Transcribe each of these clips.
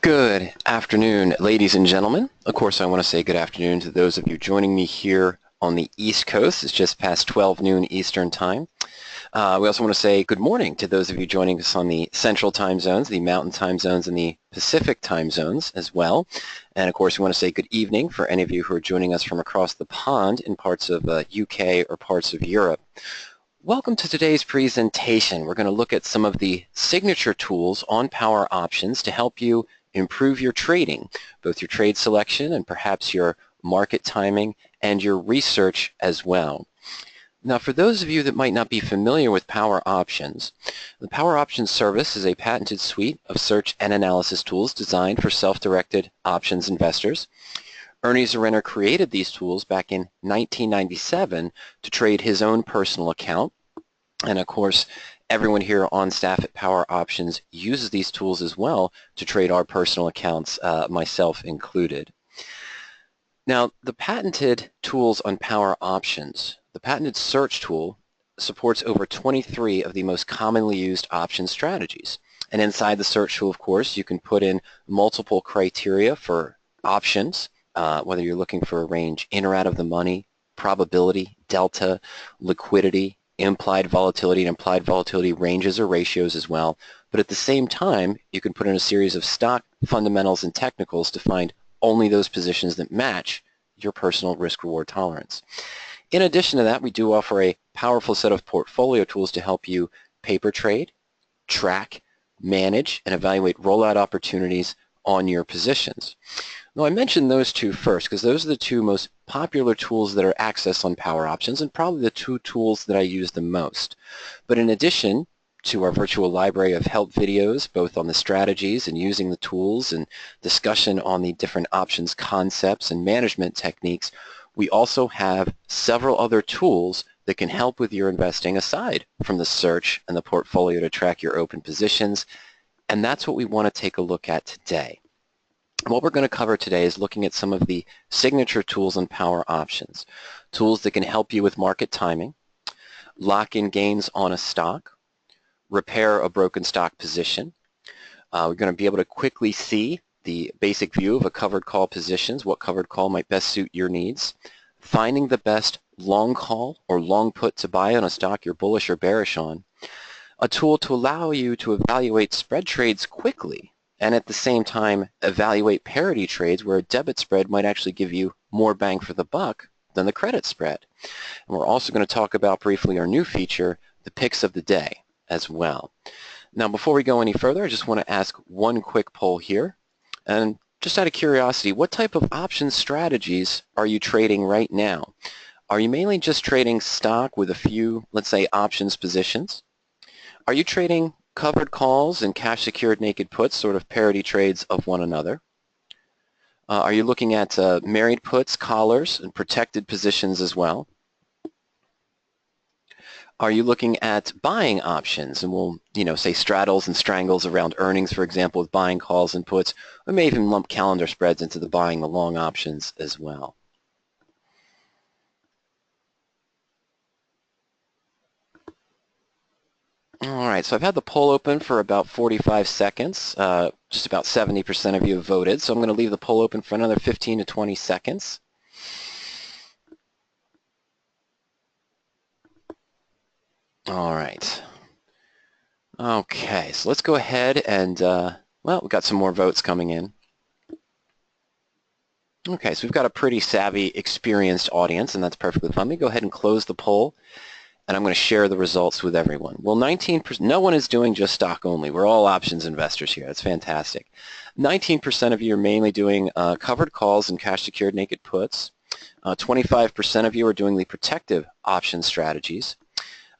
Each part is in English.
Good afternoon, ladies and gentlemen. Of course, I want to say good afternoon to those of you joining me here on the East Coast. It's just past 12 noon Eastern Time. We also want to say good morning to those of you joining us on the Central Time Zones, the Mountain Time Zones, and the Pacific Time Zones as well. And of course, we want to say good evening for any of you who are joining us from across the pond in parts of UK or parts of Europe. Welcome to today's presentation. We're going to look at some of the signature tools on PowerOptions to help you improve your trading, both your trade selection and perhaps your market timing and your research as well. Now, for those of you that might not be familiar with PowerOptions, the PowerOptions service is a patented suite of search and analysis tools designed for self-directed options investors. Ernie Zarrenner created these tools back in 1997 to trade his own personal account. And of course, everyone here on staff at PowerOptions uses these tools as well to trade our personal accounts, myself included. Now, the patented tools on PowerOptions, the patented search tool supports over 23 of the most commonly used option strategies. And inside the search tool, of course, you can put in multiple criteria for options, whether you're looking for a range in or out of the money, probability, delta, liquidity, implied volatility, and implied volatility ranges or ratios as well. But at the same time, you can put in a series of stock fundamentals and technicals to find only those positions that match your personal risk-reward tolerance. In addition to that, we do offer a powerful set of portfolio tools to help you paper trade, track, manage, and evaluate rollout opportunities on your positions. Now, I mentioned those two first because those are the two most popular tools that are accessed on PowerOptions and probably the two tools that I use the most. But in addition to our virtual library of help videos, both on the strategies and using the tools and discussion on the different options concepts and management techniques, we also have several other tools that can help with your investing aside from the search and the portfolio to track your open positions. And that's what we want to take a look at today. What we're going to cover today is looking at some of the signature tools on PowerOptions, tools that can help you with market timing, lock in gains on a stock, repair a broken stock position. We're going to be able to quickly see the basic view of a covered call positions, what covered call might best suit your needs, finding the best long call or long put to buy on a stock you're bullish or bearish on, a tool to allow you to evaluate spread trades quickly and at the same time evaluate parity trades where a debit spread might actually give you more bang for the buck than the credit spread. And we're also going to talk about briefly our new feature, the picks of the day as well. Now, before we go any further, I just want to ask one quick poll here. And just out of curiosity, what type of option strategies are you trading right now? Are you mainly just trading stock with a few, let's say, options positions? Are you trading covered calls and cash secured naked puts, sort of parity trades of one another? Are you looking at married puts, collars, and protected positions as well? Are you looking at buying options, and we'll, say straddles and strangles around earnings, for example, with buying calls and puts? We may even lump calendar spreads into the buying the long options as well. All right, so I've had the poll open for about 45 seconds. Just about 70% of you have voted, so I'm going to leave the poll open for another 15 to 20 seconds. All right. Okay, so let's go ahead and, well, we've got some more votes coming in. Okay, so we've got a pretty savvy, experienced audience, and that's perfectly fine. Let me go ahead and close the poll, and I'm going to share the results with everyone. Well, 19%, no one is doing just stock only. We're all options investors here. That's fantastic. 19% of you are mainly doing covered calls and cash secured naked puts. 25% of you are doing the protective option strategies.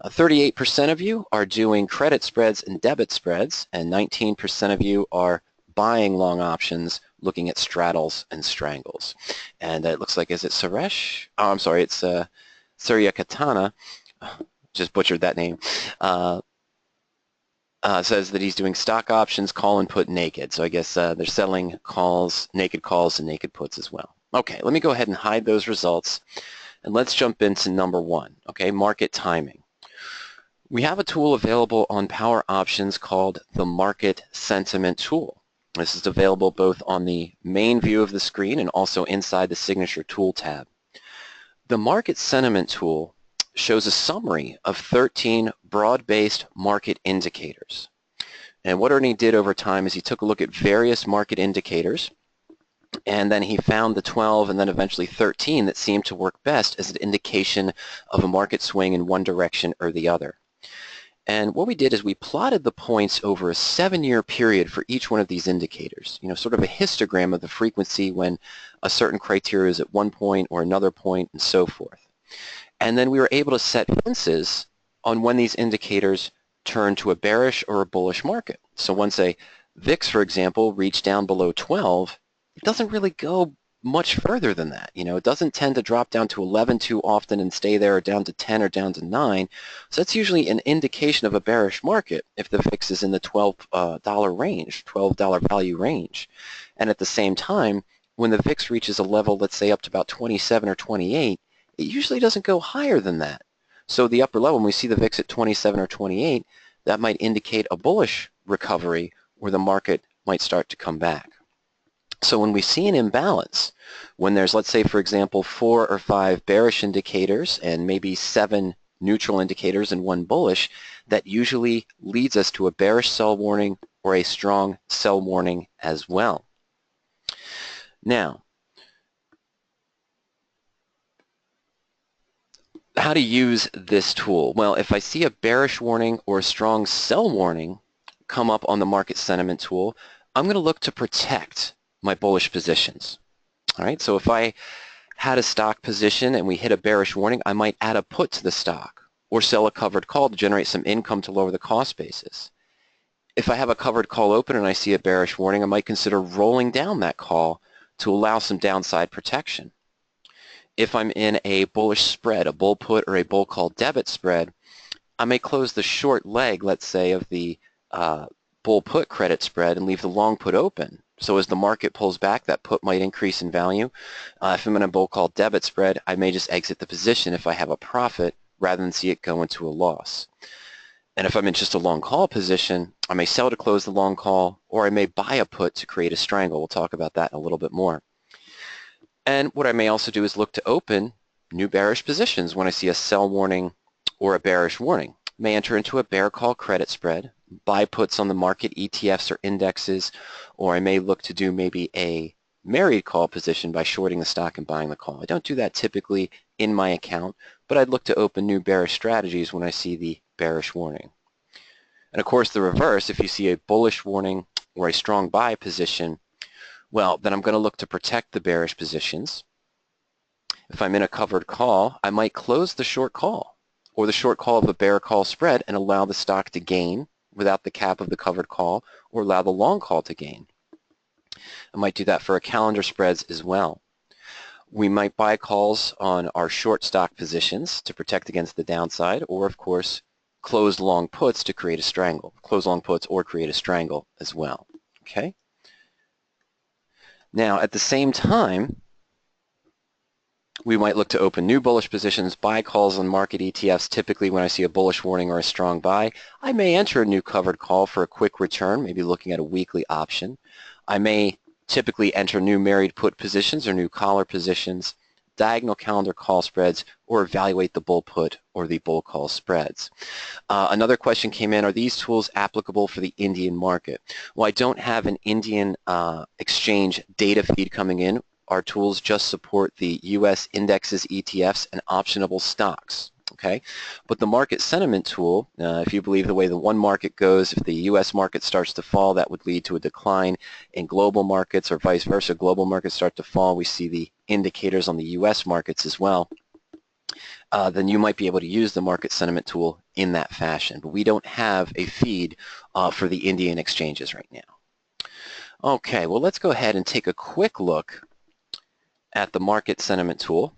38% of you are doing credit spreads and debit spreads, and 19% of you are buying long options, looking at straddles and strangles. And it looks like, is it Suresh? Oh, I'm sorry, it's Surya Katana. Just butchered that name. Says that he's doing stock options, call and put naked. So I guess they're selling calls, naked calls, and naked puts as well. Okay, let me go ahead and hide those results, and let's jump into number one. Okay, market timing. We have a tool available on PowerOptions called the Market Sentiment Tool. This is available both on the main view of the screen and also inside the Signature Tool tab. The Market Sentiment tool shows a summary of 13 broad-based market indicators. And what Ernie did over time is he took a look at various market indicators, and then he found the 12 and then eventually 13 that seemed to work best as an indication of a market swing in one direction or the other. And what we did is we plotted the points over a 7-year period for each one of these indicators, sort of a histogram of the frequency when a certain criteria is at one point or another point and so forth. And then we were able to set fences on when these indicators turn to a bearish or a bullish market. So once a VIX, for example, reached down below 12, it doesn't really go much further than that. It doesn't tend to drop down to 11 too often and stay there, or down to 10 or down to 9. So that's usually an indication of a bearish market if the VIX is in the $12 range, $12 value range. And at the same time, when the VIX reaches a level, let's say up to about 27 or 28, it usually doesn't go higher than that. So the upper level, when we see the VIX at 27 or 28, that might indicate a bullish recovery where the market might start to come back. So when we see an imbalance, when there's, let's say, for example, 4 or 5 bearish indicators and maybe 7 neutral indicators and 1 bullish, that usually leads us to a bearish sell warning or a strong sell warning as well. Now, how to use this tool? Well, if I see a bearish warning or a strong sell warning come up on the market sentiment tool, I'm going to look to protect my bullish positions. All right, so if I had a stock position and we hit a bearish warning, I might add a put to the stock or sell a covered call to generate some income to lower the cost basis. If I have a covered call open and I see a bearish warning, I might consider rolling down that call to allow some downside protection. If I'm in a bullish spread, a bull put or a bull call debit spread, I may close the short leg, let's say, of the bull put credit spread and leave the long put open. So as the market pulls back, that put might increase in value. If I'm in a bull call debit spread, I may just exit the position if I have a profit rather than see it go into a loss. And if I'm in just a long call position, I may sell to close the long call, or I may buy a put to create a strangle. We'll talk about that in a little bit more. And what I may also do is look to open new bearish positions when I see a sell warning or a bearish warning. I may enter into a bear call credit spread, buy puts on the market ETFs or indexes, or I may look to do maybe a married call position by shorting the stock and buying the call. I don't do that typically in my account, but I'd look to open new bearish strategies when I see the bearish warning. And of course the reverse, if you see a bullish warning or a strong buy position, well, then I'm going to look to protect the bearish positions. If I'm in a covered call, I might close the short call or the short call of a bear call spread and allow the stock to gain without the cap of the covered call, or allow the long call to gain. I might do that for our calendar spreads as well. We might buy calls on our short stock positions to protect against the downside, or of course close long puts to create a strangle. Close long puts or create a strangle as well. Okay. Now at the same time, we might look to open new bullish positions, buy calls on market ETFs. Typically when I see a bullish warning or a strong buy, I may enter a new covered call for a quick return, maybe looking at a weekly option. I may typically enter new married put positions or new collar positions, diagonal calendar call spreads, or evaluate the bull put or the bull call spreads. Another question came in, are these tools applicable for the Indian market? Well, I don't have an Indian exchange data feed coming in. Our tools just support the U.S. indexes, ETFs, and optionable stocks. Okay, but the market sentiment tool, if you believe the way the one market goes, if the U.S. market starts to fall, that would lead to a decline in global markets, or vice versa. Global markets start to fall, we see the indicators on the U.S. markets as well. Then you might be able to use the market sentiment tool in that fashion. But we don't have a feed for the Indian exchanges right now. Okay, well, let's go ahead and take a quick look at the market sentiment tool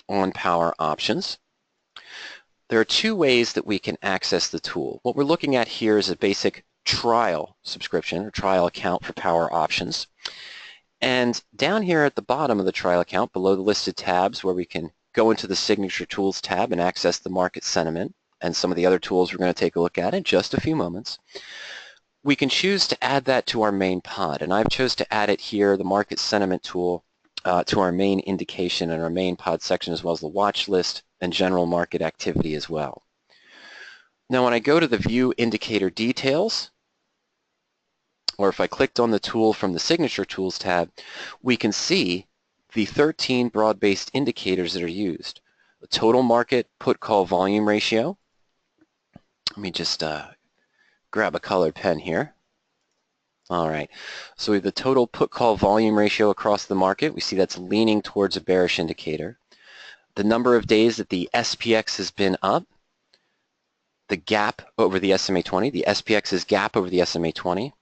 on PowerOptions. There are two ways that we can access the tool. What we're looking at here is a basic trial subscription or trial account for PowerOptions. And down here at the bottom of the trial account, below the listed tabs where we can go into the Signature Tools tab and access the market sentiment and some of the other tools we're going to take a look at in just a few moments, we can choose to add that to our main pod, and I've chose to add it here, the market sentiment tool, to our main indication and our main pod section, as well as the watch list and general market activity as well. Now when I go to the view indicator details, or if I clicked on the tool from the signature tools tab, we can see the 13 broad-based indicators that are used. The total market put-call volume ratio. Let me just grab a colored pen here. All right, so we have the total put-call volume ratio across the market. We see that's leaning towards a bearish indicator. The number of days that the SPX has been up, the gap over the SMA 20, the SPX's gap over the SMA 20,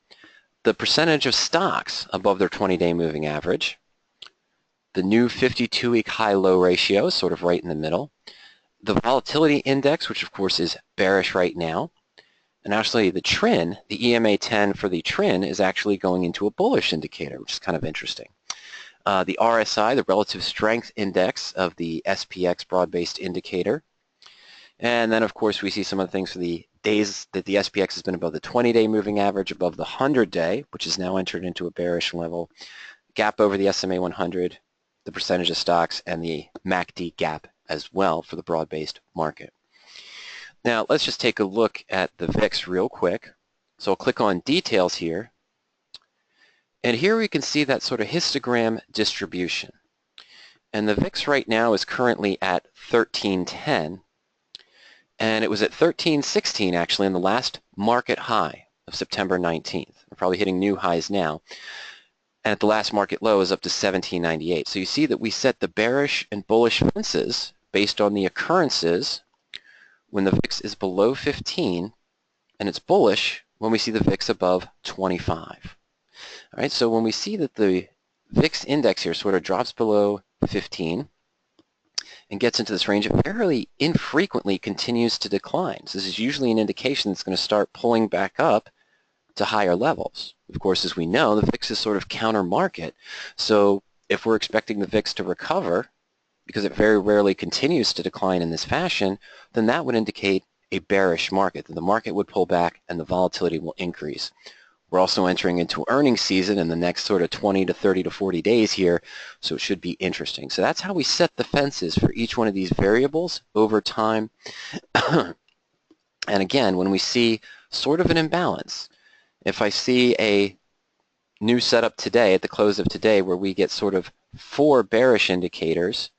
the percentage of stocks above their 20-day moving average, the new 52-week high-low ratio, sort of right in the middle, the volatility index, which of course is bearish right now, and actually the TRIN, the EMA 10 for the TRIN is actually going into a bullish indicator, which is kind of interesting. The RSI, the relative strength index of the SPX broad-based indicator. And then of course we see some of the things for the days that the SPX has been above the 20-day moving average, above the 100-day, which is now entered into a bearish level, gap over the SMA 100, the percentage of stocks, and the MACD gap as well for the broad-based market. Now let's just take a look at the VIX real quick. So I'll click on details here, and here we can see that sort of histogram distribution. And the VIX right now is currently at 1310, and it was at 1316 actually in the last market high of September 19th. We're probably hitting new highs now. And at the last market low is up to 1798. So you see that we set the bearish and bullish fences based on the occurrences when the VIX is below 15, and it's bullish when we see the VIX above 25. All right, so when we see that the VIX index here sort of drops below 15 and gets into this range, it fairly infrequently continues to decline. So this is usually an indication that's going to start pulling back up to higher levels. Of course, as we know, the VIX is sort of counter market. So if we're expecting the VIX to recover, because it very rarely continues to decline in this fashion, then that would indicate a bearish market, that the market would pull back and the volatility will increase. We're also entering into earnings season in the next sort of 20 to 30 to 40 days here, so it should be interesting. So that's how we set the fences for each one of these variables over time. And again, when we see sort of an imbalance, if I see a new setup today, at the close of today, where we get sort of 4 bearish indicators,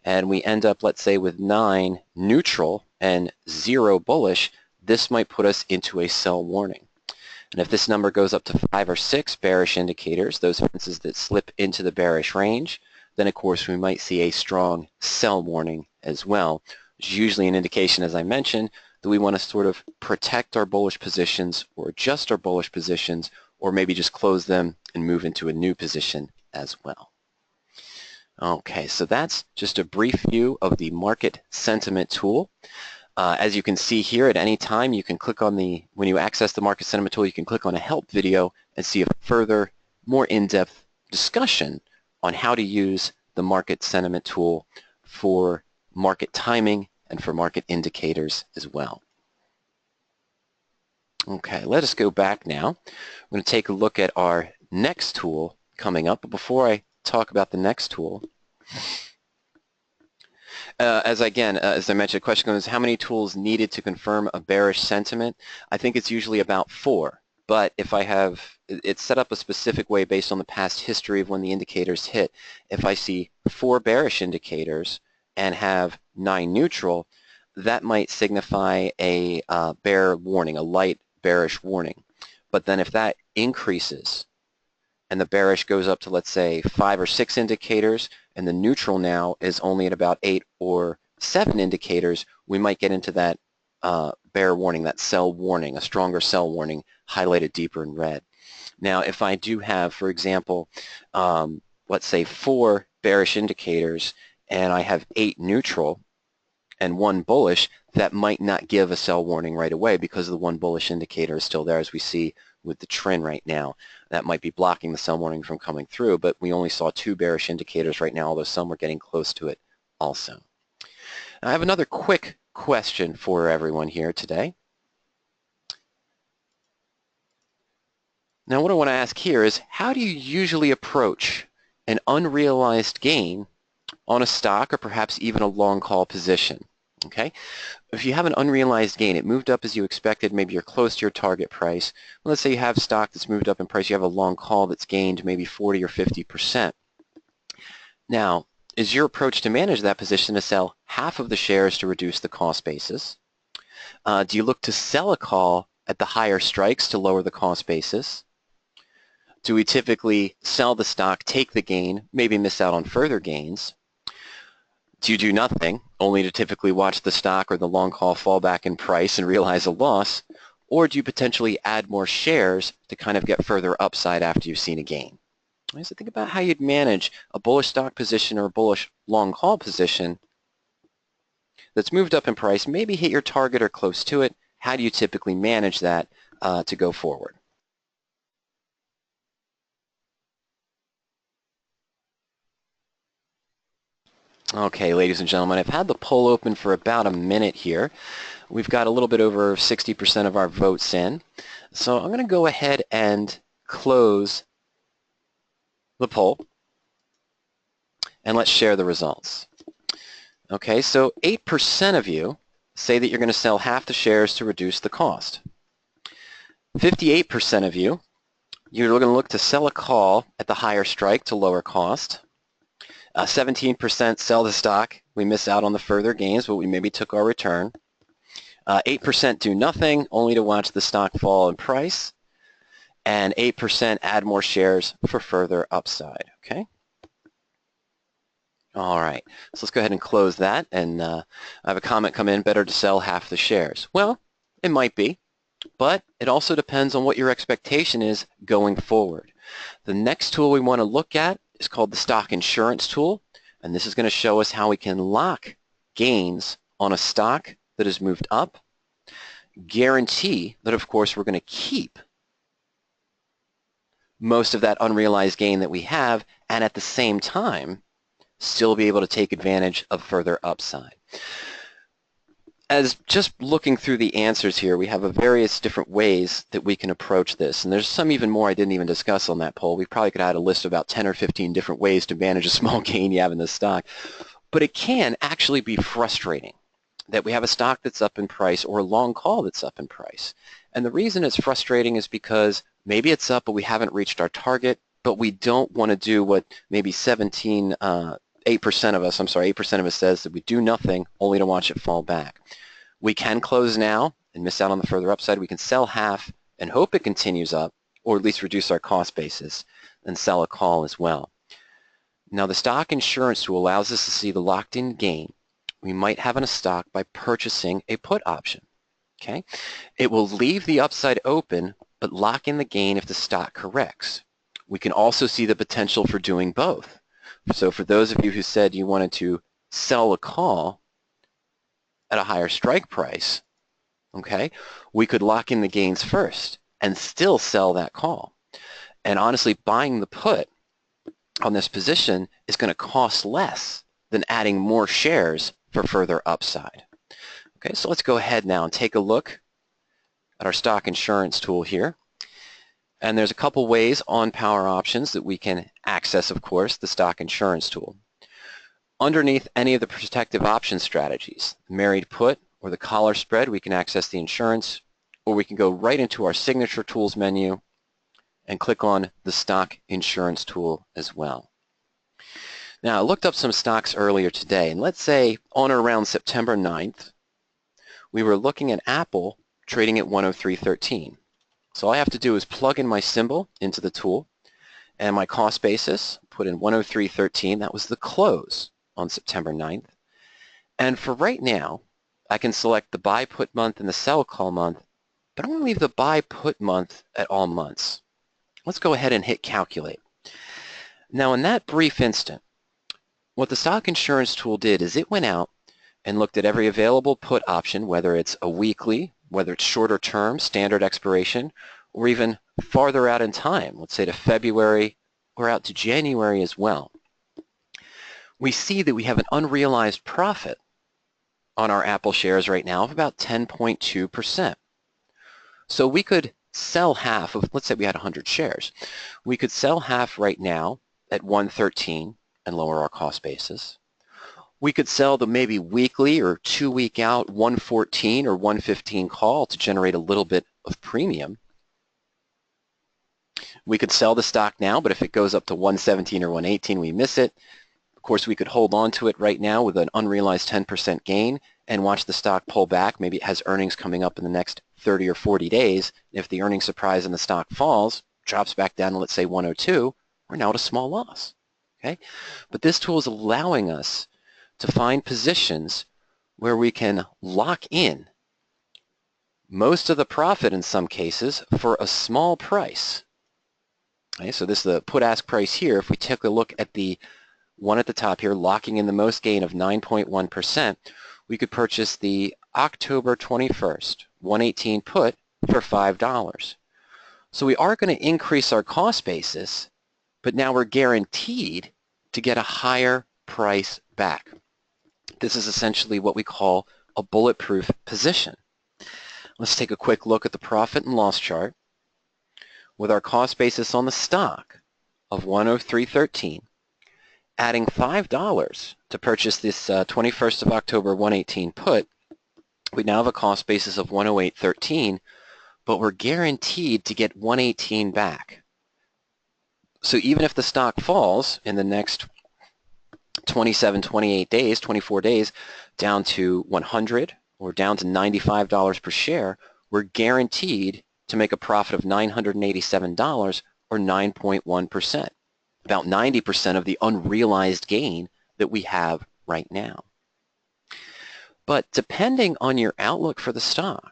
and we end up, let's say, with 9 neutral and 0 bullish, this might put us into a sell warning. And if this number goes up to 5 or 6 bearish indicators, those fences that slip into the bearish range, then of course we might see a strong sell warning as well, which is usually an indication, as I mentioned, that we want to sort of protect our bullish positions or adjust our bullish positions, or maybe just close them and move into a new position as well. Okay, so that's just a brief view of the market sentiment tool. As you can see here, at any time you can click on when you access the market sentiment tool, you can click on a help video and see a further, more in-depth discussion on how to use the market sentiment tool for market timing and for market indicators as well. Okay, let us go back now. I'm going to take a look at our next tool coming up. But before I talk about the next tool, as I mentioned, the question goes, how many tools needed to confirm a bearish sentiment? I think it's usually about 4. But if I have, it's set up a specific way based on the past history of when the indicators hit. If I see 4 bearish indicators and have 9 neutral, that might signify a bear warning, a light bearish warning. But then if that increases and the bearish goes up to, let's say, 5 or 6 indicators, and the neutral now is only at about 8 or 7 indicators, we might get into that bear warning, that sell warning, a stronger sell warning highlighted deeper in red. Now, if I do have, for example, let's say 4 bearish indicators, and I have 8 neutral and 1 bullish, that might not give a sell warning right away because the 1 bullish indicator is still there, as we see with the trend right now. That might be blocking the sell warning from coming through, but we only saw 2 bearish indicators right now, although some were getting close to it also. Now, I have another quick question for everyone here today. Now what I want to ask here is, how do you usually approach an unrealized gain on a stock or perhaps even a long call position? Okay, if you have an unrealized gain, it moved up as you expected, maybe you're close to your target price. Let's say you have stock that's moved up in price, you have a long call that's gained maybe 40 or 50%. Now, is your approach to manage that position to sell half of the shares to reduce the cost basis? Do you look to sell a call at the higher strikes to lower the cost basis? Do we typically sell the stock, take the gain, maybe miss out on further gains? Do you do nothing, only to typically watch the stock or the long call fall back in price and realize a loss? Or do you potentially add more shares to kind of get further upside after you've seen a gain? So think about how you'd manage a bullish stock position or a bullish long call position that's moved up in price, maybe hit your target or close to it. How do you typically manage that to go forward? Okay, ladies and gentlemen, I've had the poll open for about a minute here. We've got a little bit over 60% of our votes in. So I'm going to go ahead and close the poll, and let's share the results. Okay, so 8% of you say that you're going to sell half the shares to reduce the cost. 58% of you, you're going to look to sell a call at the higher strike to lower cost. 17% sell the stock. We miss out on the further gains, but we maybe took our return. 8% do nothing, only to watch the stock fall in price. And 8% add more shares for further upside. Okay. All right, so let's go ahead and close that. And I have a comment come in, better to sell half the shares. Well, it might be, but it also depends on what your expectation is going forward. The next tool we want to look at is called the stock insurance tool, and this is going to show us how we can lock gains on a stock that has moved up, guarantee that, of course, we're going to keep most of that unrealized gain that we have, and at the same time, still be able to take advantage of further upside. As just looking through the answers here, we have various different ways that we can approach this, and there's some even more I didn't even discuss on that poll. We probably could add a list of about 10 or 15 different ways to manage a small gain you have in this stock. But it can actually be frustrating that we have a stock that's up in price or a long call that's up in price. And the reason it's frustrating is because maybe it's up, but we haven't reached our target, but we don't want to do what maybe 8% of us says, that we do nothing only to watch it fall back. We can close now and miss out on the further upside. We can sell half and hope it continues up, or at least reduce our cost basis, and sell a call as well. Now the stock insurance tool allows us to see the locked-in gain we might have in a stock by purchasing a put option. Okay? It will leave the upside open, but lock in the gain if the stock corrects. We can also see the potential for doing both. So for those of you who said you wanted to sell a call at a higher strike price, okay, we could lock in the gains first and still sell that call. And honestly, buying the put on this position is going to cost less than adding more shares for further upside. Okay, so let's go ahead now and take a look at our stock insurance tool here. And there's a couple ways on PowerOptions that we can access, of course, the stock insurance tool. Underneath any of the protective option strategies, the married put or the collar spread, we can access the insurance, or we can go right into our signature tools menu and click on the stock insurance tool as well. Now, I looked up some stocks earlier today, and let's say on or around September 9th, we were looking at Apple trading at 103.13. So all I have to do is plug in my symbol into the tool and my cost basis, put in 103.13. That was the close on September 9th. And for right now, I can select the buy put month and the sell call month, but I'm going to leave the buy put month at all months. Let's go ahead and hit calculate. Now in that brief instant, what the stock insurance tool did is it went out and looked at every available put option, whether it's a weekly, whether it's shorter term, standard expiration, or even farther out in time, let's say to February or out to January as well. We see that we have an unrealized profit on our Apple shares right now of about 10.2%. So we could sell half of, let's say we had 100 shares. We could sell half right now at 113 and lower our cost basis. We could sell the maybe weekly or 2-week out 114 or 115 call to generate a little bit of premium. We could sell the stock now, but if it goes up to 117 or 118, we miss it. Of course, we could hold on to it right now with an unrealized 10% gain and watch the stock pull back. Maybe it has earnings coming up in the next 30 or 40 days. If the earnings surprise and the stock falls, drops back down to, let's say, 102, we're now at a small loss. Okay? But this tool is allowing us to find positions where we can lock in most of the profit in some cases for a small price. Okay, so this is the put-ask price here. If we take a look at the one at the top here, locking in the most gain of 9.1%, we could purchase the October 21st 118 put for $5. So we are going to increase our cost basis, but now we're guaranteed to get a higher price back. This is essentially what we call a bulletproof position. Let's take a quick look at the profit and loss chart. With our cost basis on the stock of 103.13, adding $5 to purchase this 21st of October 118 put, we now have a cost basis of 108.13, but we're guaranteed to get 118 back. So even if the stock falls in the next 27, 28 days, 24 days, down to 100 or down to $95 per share, we're guaranteed to make a profit of $987 or 9.1%, about 90% of the unrealized gain that we have right now. But depending on your outlook for the stock,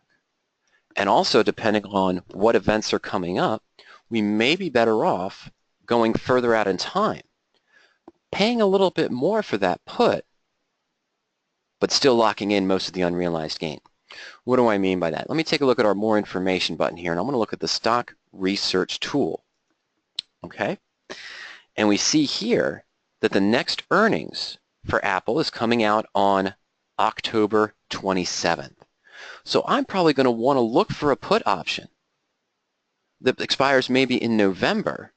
and also depending on what events are coming up, we may be better off going further out in time, paying a little bit more for that put, but still locking in most of the unrealized gain. What do I mean by that? Let me take a look at our more information button here, and I'm going to look at the stock research tool. Okay? And we see here that the next earnings for Apple is coming out on October 27th. So I'm probably going to want to look for a put option that expires maybe in November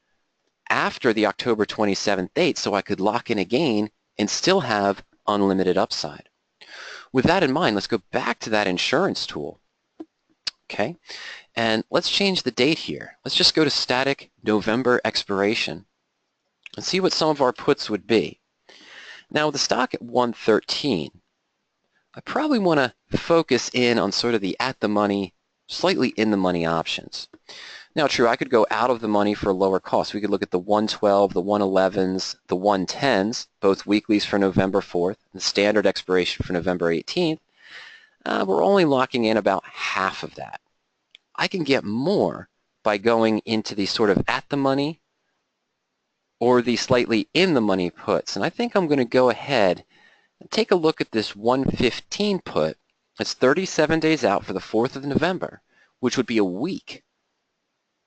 after the October 27th date, so I could lock in a gain and still have unlimited upside. With that in mind, let's go back to that insurance tool. Okay, and let's change the date here. Let's just go to static November expiration and see what some of our puts would be. Now with the stock at 113, I probably want to focus in on sort of the at the money, slightly in the money options. Now true, I could go out of the money for a lower cost. We could look at the 112, the 111s, the 110s, both weeklies for November 4th, and the standard expiration for November 18th. We're only locking in about half of that. I can get more by going into the sort of at the money or the slightly in the money puts. And I think I'm going to go ahead and take a look at this 115 put. It's 37 days out for the 4th of November, which would be a week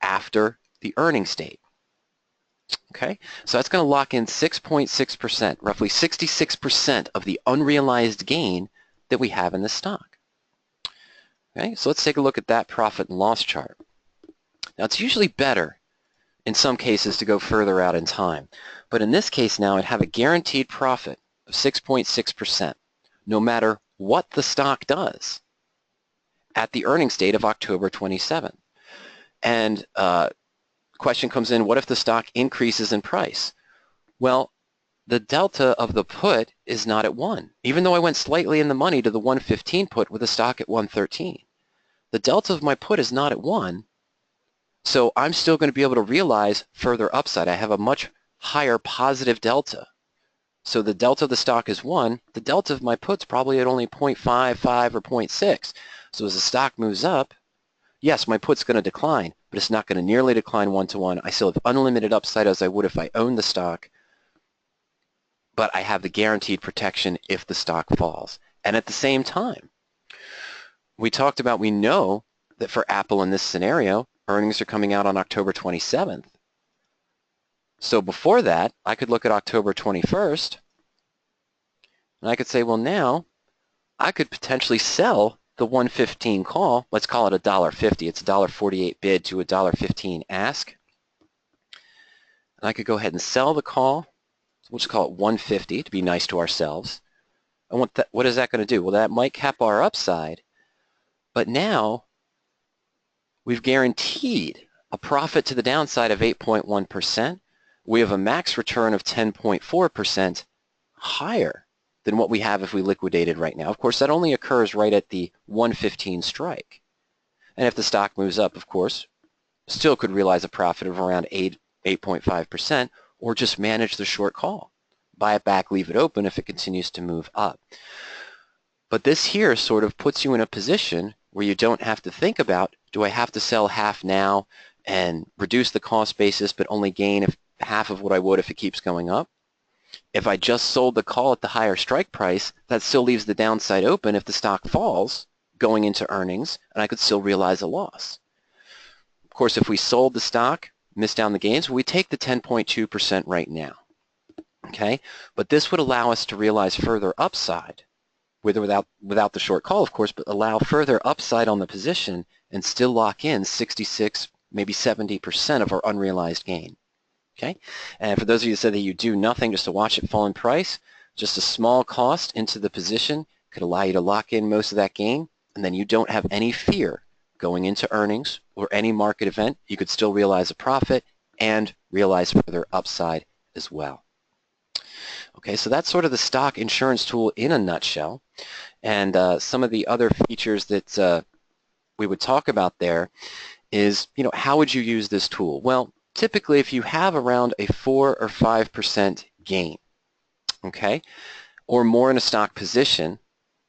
after the earnings date. Okay, so that's going to lock in 6.6%, roughly 66% of the unrealized gain that we have in the stock. Okay, so let's take a look at that profit and loss chart. Now it's usually better in some cases to go further out in time, but in this case now I'd have a guaranteed profit of 6.6%, no matter what the stock does at the earnings date of October 27th. And question comes in, what if the stock increases in price? Well, the delta of the put is not at 1. Even though I went slightly in the money to the 115 put with the stock at 113, the delta of my put is not at 1, so I'm still going to be able to realize further upside. I have a much higher positive delta. So the delta of the stock is 1. The delta of my put's probably at only 0.55 or 0.6. So as the stock moves up, yes, my put's going to decline, but it's not going to nearly decline 1-to-1. I still have unlimited upside as I would if I owned the stock, but I have the guaranteed protection if the stock falls. And at the same time, we talked about, we know that for Apple in this scenario, earnings are coming out on October 27th. So before that, I could look at October 21st, and I could say, well, now I could potentially sell the 115 call, let's call it $1.50. It's a $1.48 bid to a $1.15 ask. And I could go ahead and sell the call. We'll just call it 150 to be nice to ourselves. And what is that going to do? Well, that might cap our upside, but now we've guaranteed a profit to the downside of 8.1%. We have a max return of 10.4%, higher than what we have if we liquidated right now. Of course, that only occurs right at the 115 strike. And if the stock moves up, of course, still could realize a profit of around 8.5%, or just manage the short call. Buy it back, leave it open if it continues to move up. But this here sort of puts you in a position where you don't have to think about, do I have to sell half now and reduce the cost basis but only gain half of what I would if it keeps going up? If I just sold the call at the higher strike price, that still leaves the downside open if the stock falls going into earnings, and I could still realize a loss. Of course, if we sold the stock, missed down the gains, we take the 10.2% right now. Okay, but this would allow us to realize further upside, with or without the short call, of course, but allow further upside on the position and still lock in 66, maybe 70% of our unrealized gain. Okay, and for those of you that said that you do nothing just to watch it fall in price, just a small cost into the position could allow you to lock in most of that gain, and then you don't have any fear going into earnings or any market event. You could still realize a profit and realize further upside as well. Okay, so that's sort of the stock insurance tool in a nutshell. And some of the other features that we would talk about there is, how would you use this tool? Well, typically if you have around a 4 or 5% gain, okay, or more in a stock position,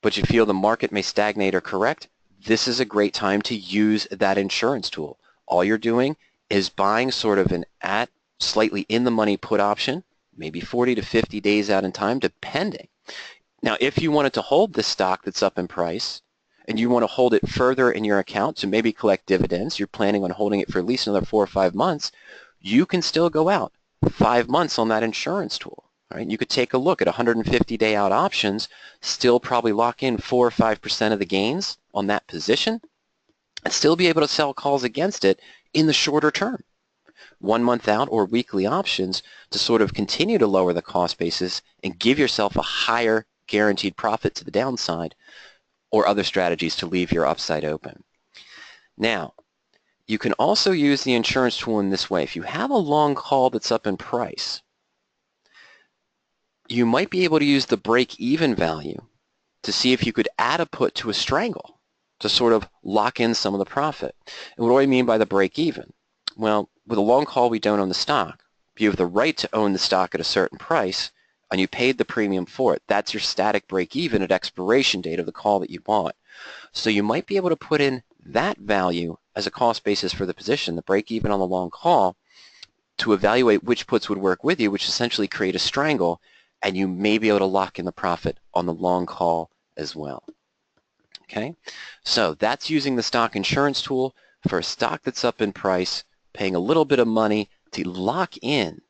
but you feel the market may stagnate or correct, this is a great time to use that insurance tool. All you're doing is buying sort of an slightly in the money put option, maybe 40 to 50 days out in time, depending. Now, if you wanted to hold this stock that's up in price, and you want to hold it further in your account to maybe collect dividends, you're planning on holding it for at least another 4 or 5 months, you can still go out 5 months on that insurance tool. Right? You could take a look at 150-day out options, still probably lock in 4 or 5% of the gains on that position, and still be able to sell calls against it in the shorter term. 1 month out or weekly options to sort of continue to lower the cost basis and give yourself a higher guaranteed profit to the downside, or other strategies to leave your upside open. Now, you can also use the insurance tool in this way. If you have a long call that's up in price, you might be able to use the break-even value to see if you could add a put to a strangle to sort of lock in some of the profit. And what do I mean by the break-even? Well, with a long call, we don't own the stock. You have the right to own the stock at a certain price, and you paid the premium for it. That's your static break-even at expiration date of the call that you bought. So you might be able to put in that value as a cost basis for the position, the break-even on the long call, to evaluate which puts would work with you, which essentially create a strangle, and you may be able to lock in the profit on the long call as well. Okay, so that's using the stock insurance tool for a stock that's up in price, paying a little bit of money to lock in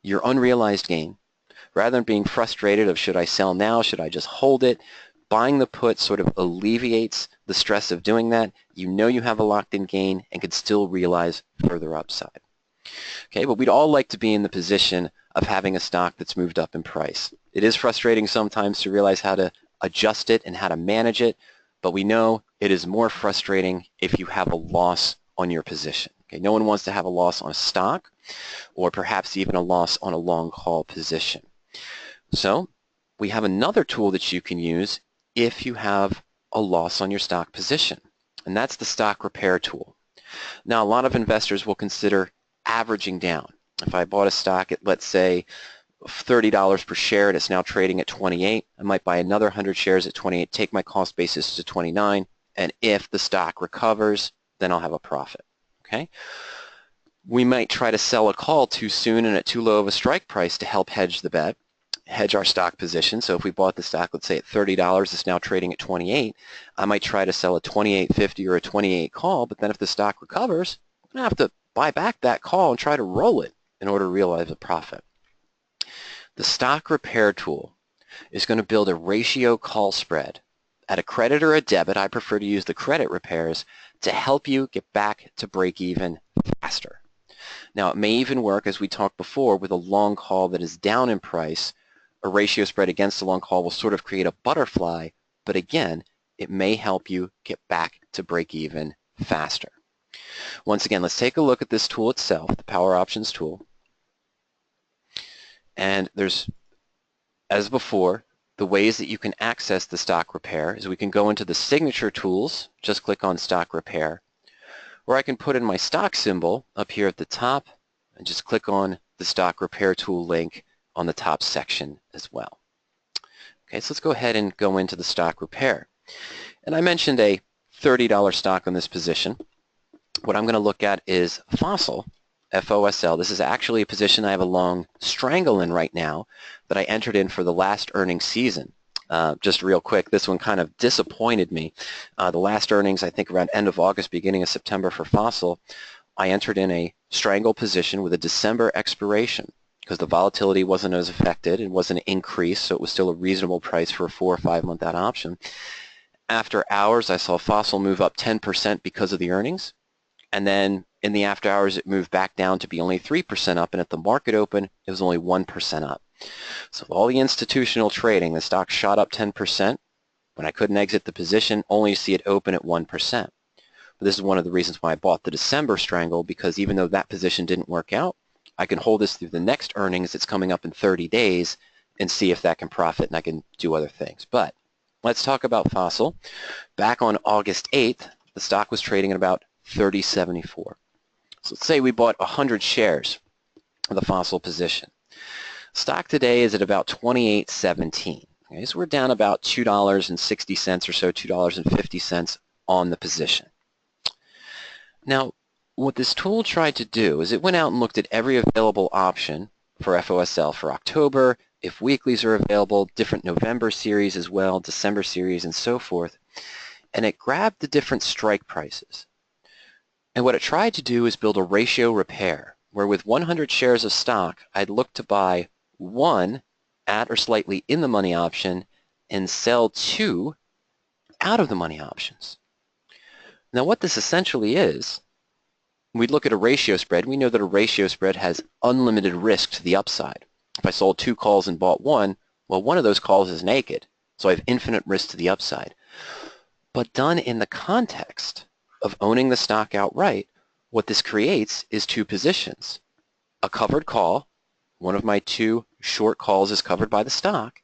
your unrealized gain, rather than being frustrated of should I sell now, should I just hold it. Buying the put sort of alleviates the stress of doing that. You know you have a locked-in gain and can still realize further upside. Okay, but we'd all like to be in the position of having a stock that's moved up in price. It is frustrating sometimes to realize how to adjust it and how to manage it, but we know it is more frustrating if you have a loss on your position. Okay, no one wants to have a loss on a stock, or perhaps even a loss on a long call position. So we have another tool that you can use if you have a loss on your stock position, and that's the stock repair tool. Now, a lot of investors will consider averaging down. If I bought a stock at, let's say, $30 per share and it's now trading at 28, I might buy another 100 shares at 28, take my cost basis to 29, and if the stock recovers, then I'll have a profit. Okay? We might try to sell a call too soon and at too low of a strike price to help hedge the bet, hedge our stock position. So if we bought the stock, let's say at $30, it's now trading at 28, I might try to sell a 28.50 or a 28 call, but then if the stock recovers, I'm going to have to buy back that call and try to roll it in order to realize a profit. The stock repair tool is going to build a ratio call spread at a credit or a debit. I prefer to use the credit repairs to help you get back to break even faster. Now, it may even work, as we talked before, with a long call that is down in price. A ratio spread against the long call will sort of create a butterfly, but again, it may help you get back to break even faster. Once again, let's take a look at this tool itself, the PowerOptions tool. And there's, as before, the ways that you can access the stock repair is we can go into the signature tools, just click on stock repair, or I can put in my stock symbol up here at the top and just click on the stock repair tool link on the top section as well. Okay, so let's go ahead and go into the stock repair. And I mentioned a $30 stock on this position. What I'm going to look at is Fossil, F-O-S-L. This is actually a position I have a long strangle in right now that I entered in for the last earnings season. Just real quick, this one kind of disappointed me. The last earnings, I think around end of August, beginning of September for Fossil, I entered in a strangle position with a December expiration because the volatility wasn't as affected. It wasn't an increase, so it was still a reasonable price for a 4 or 5 month out option. After hours, I saw Fossil move up 10% because of the earnings. And then in the after hours, it moved back down to be only 3% up, and at the market open, it was only 1% up. So all the institutional trading, the stock shot up 10%. When I couldn't exit the position, only to see it open at 1%. But this is one of the reasons why I bought the December strangle, because even though that position didn't work out, I can hold this through the next earnings that's coming up in 30 days and see if that can profit, and I can do other things. But let's talk about Fossil. Back on August 8th, the stock was trading at about 30.74. So let's say we bought 100 shares of the Fossil position. Stock today is at about 28.17. Okay, so we're down about $2.60 or so, $2.50 on the position. Now, what this tool tried to do is it went out and looked at every available option for FOSL for October, if weeklies are available, different November series as well, December series, and so forth, and it grabbed the different strike prices. And what it tried to do is build a ratio repair, where with 100 shares of stock, I'd look to buy 1 at or slightly in the money option and sell 2 out of the money options. Now what this essentially is, we look at a ratio spread. We know that a ratio spread has unlimited risk to the upside. If I sold 2 calls and bought 1, well, one of those calls is naked, so I have infinite risk to the upside. But done in the context of owning the stock outright, what this creates is 2 positions. A covered call, one of my 2 short calls is covered by the stock,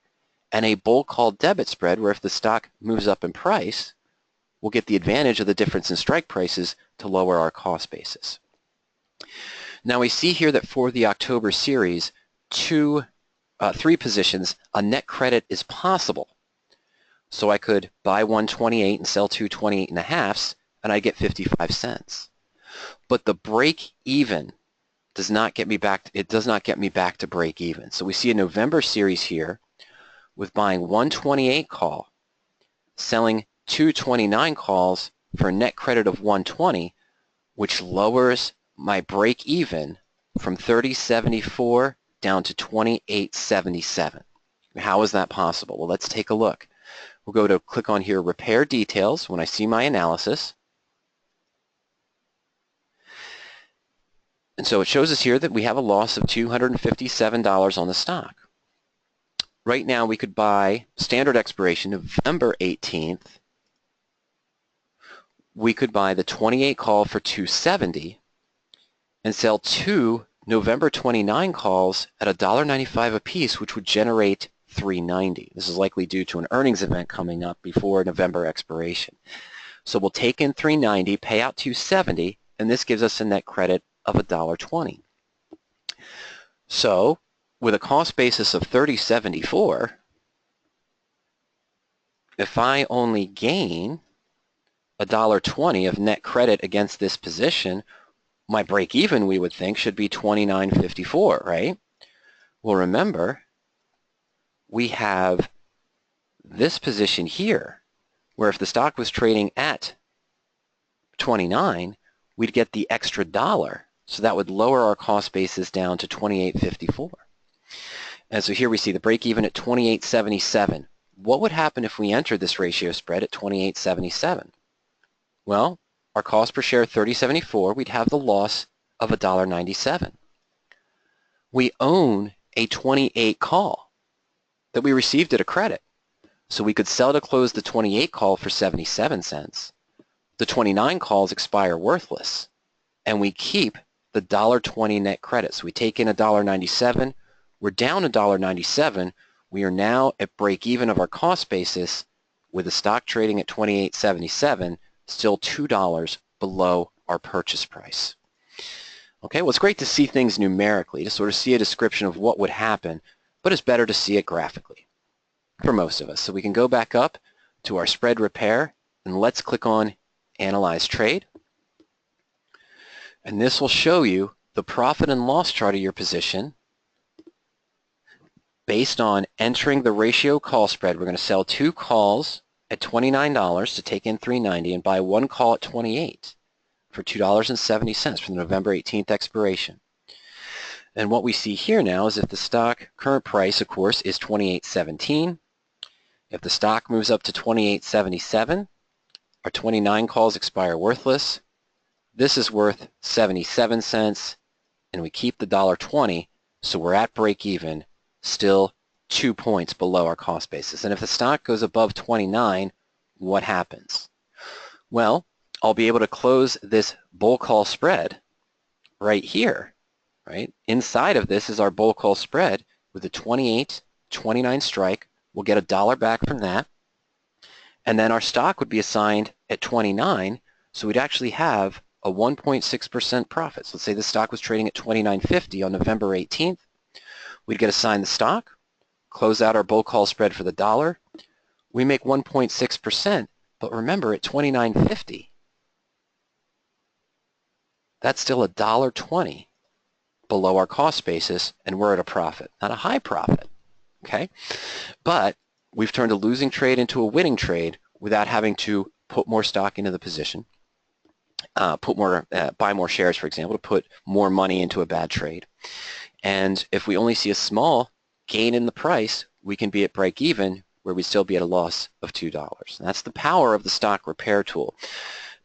and a bull call debit spread where if the stock moves up in price, we'll get the advantage of the difference in strike prices to lower our cost basis. Now we see here that for the October series, 3 positions, a net credit is possible. So I could buy 128 and sell 228 and a halves, and I get 55 cents. But the break even does not get me back. It does not get me back to break even. So we see a November series here with buying 128 call, selling 229 calls for a net credit of 120, which lowers my break even from 30.74 down to 28.77. How is that possible? Well, let's take a look. We'll go to click on here, Repair Details, when I see my analysis. And so it shows us here that we have a loss of $257 on the stock. Right now we could buy standard expiration November 18th. We could buy the 28 call for $270 and sell 2 November 29 calls at $1.95 a piece, which would generate $3.90. This is likely due to an earnings event coming up before November expiration. So we'll take in $3.90, pay out $270, and this gives us a net credit of $1.20. So with a cost basis of $30.74, if I only gain $1.20 of net credit against this position, my break even, we would think, should be $29.54, right? Well, remember, we have this position here, where if the stock was trading at 29, we'd get the extra $1. So that would lower our cost basis down to $28.54. And so here we see the break even at $28.77. what would happen if we entered this ratio spread at 28.77? Well, our cost per share 30.74, we'd have the loss of $1.97. We own a 28 call that we received at a credit. So we could sell to close the 28 call for 77 cents. The 29 calls expire worthless, and we keep the $1.20 net credit. So we take in $1.97, we're down $1.97, we are now at break even of our cost basis with the stock trading at 28.77, still $2 below our purchase price. Okay, well, it's great to see things numerically, to sort of see a description of what would happen, but it's better to see it graphically for most of us. So we can go back up to our spread repair, and let's click on Analyze Trade. And this will show you the profit and loss chart of your position based on entering the ratio call spread. We're going to sell 2 calls at $29 to take in $3.90 and buy 1 call at $28 for $2.70 for the November 18th expiration. And what we see here now is if the stock current price, of course, is $28.17, if the stock moves up to $28.77, our 29 calls expire worthless. This is worth 77 cents, and we keep the $1.20, so we're at break even, still 2 points below our cost basis. And if the stock goes above 29, what happens? Well, I'll be able to close this bull call spread right here, right? Inside of this is our bull call spread with a 28.29 strike. We'll get $1 back from that. And then our stock would be assigned at 29, so we'd actually have a 1.6% profit. So let's say the stock was trading at 29.50 on November 18th. We'd get assigned the stock, close out our bull call spread for the $1. We make 1.6%, but remember at 29.50, that's still $1.20 below our cost basis, and we're at a profit. Not a high profit, okay? But we've turned a losing trade into a winning trade without having to put more stock into the position, buy more shares, for example, to put more money into a bad trade. And if we only see a small gain in the price, we can be at break even where we'd still be at a loss of $2. And that's the power of the stock repair tool.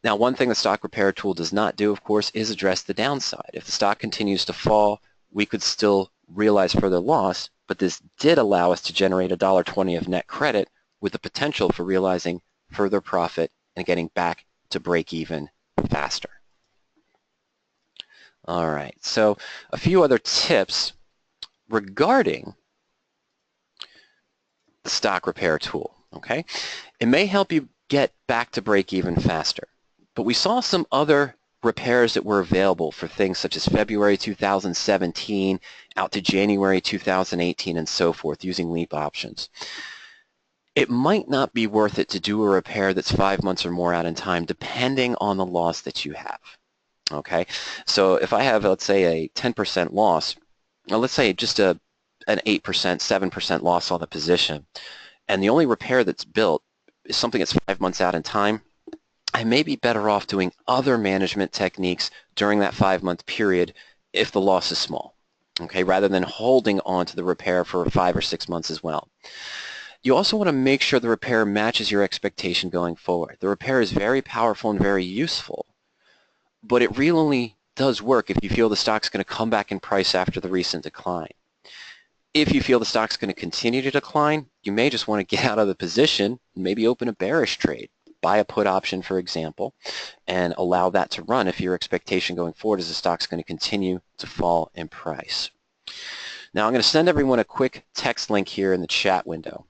Now, one thing the stock repair tool does not do, of course, is address the downside. If the stock continues to fall, we could still realize further loss, but this did allow us to generate $1.20 of net credit with the potential for realizing further profit and getting back to break even faster. All right, so a few other tips regarding the stock repair tool, okay? It may help you get back to break even faster, but we saw some other repairs that were available for things such as February 2017 out to January 2018 and so forth using leap options. It might not be worth it to do a repair that's 5 months or more out in time depending on the loss that you have. Okay, so if I have, let's say, a 10% loss, or let's say just an 8%, 7% loss on the position, and the only repair that's built is something that's 5 months out in time, I may be better off doing other management techniques during that 5-month period if the loss is small, okay, rather than holding on to the repair for 5 or 6 months as well. You also want to make sure the repair matches your expectation going forward. The repair is very powerful and very useful, but it really only does work if you feel the stock's going to come back in price after the recent decline. If you feel the stock's going to continue to decline, you may just want to get out of the position and maybe open a bearish trade. Buy a put option, for example, and allow that to run if your expectation going forward is the stock's going to continue to fall in price. Now, I'm going to send everyone a quick text link here in the chat window.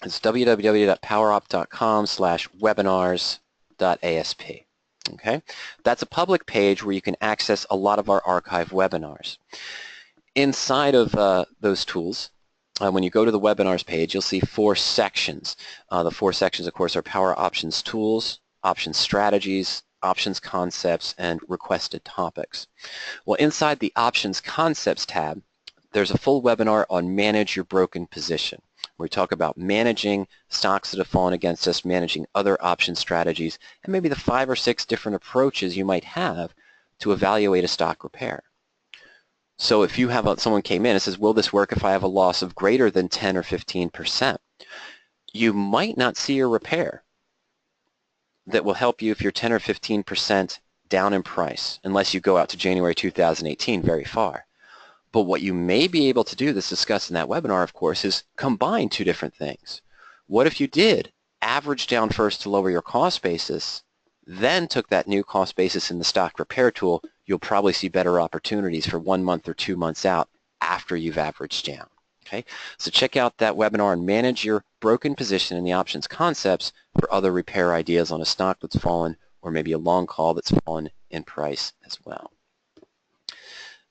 It's www.powerop.com/webinars.asp. Okay, that's a public page where you can access a lot of our archive webinars. Inside of those tools, when you go to the webinars page, you'll see 4 sections. The 4 sections, of course, are Power Options Tools, Options Strategies, Options Concepts, and Requested Topics. Well, inside the Options Concepts tab, there's a full webinar on Manage Your Broken Position, where we talk about managing stocks that have fallen against us, managing other option strategies, and maybe the 5 or 6 different approaches you might have to evaluate a stock repair. So if you have someone came in and says, will this work if I have a loss of greater than 10 or 15%? you might not see a repair that will help you if you're 10 or 15% down in price, unless you go out to January 2018 very far. But what you may be able to do, that's discussed in that webinar, of course, is combine two different things. What if you did average down first to lower your cost basis, then took that new cost basis in the stock repair tool? You'll probably see better opportunities for 1 month or 2 months out after you've averaged down. Okay, so check out that webinar and manage your broken position in the options concepts for other repair ideas on a stock that's fallen, or maybe a long call that's fallen in price as well.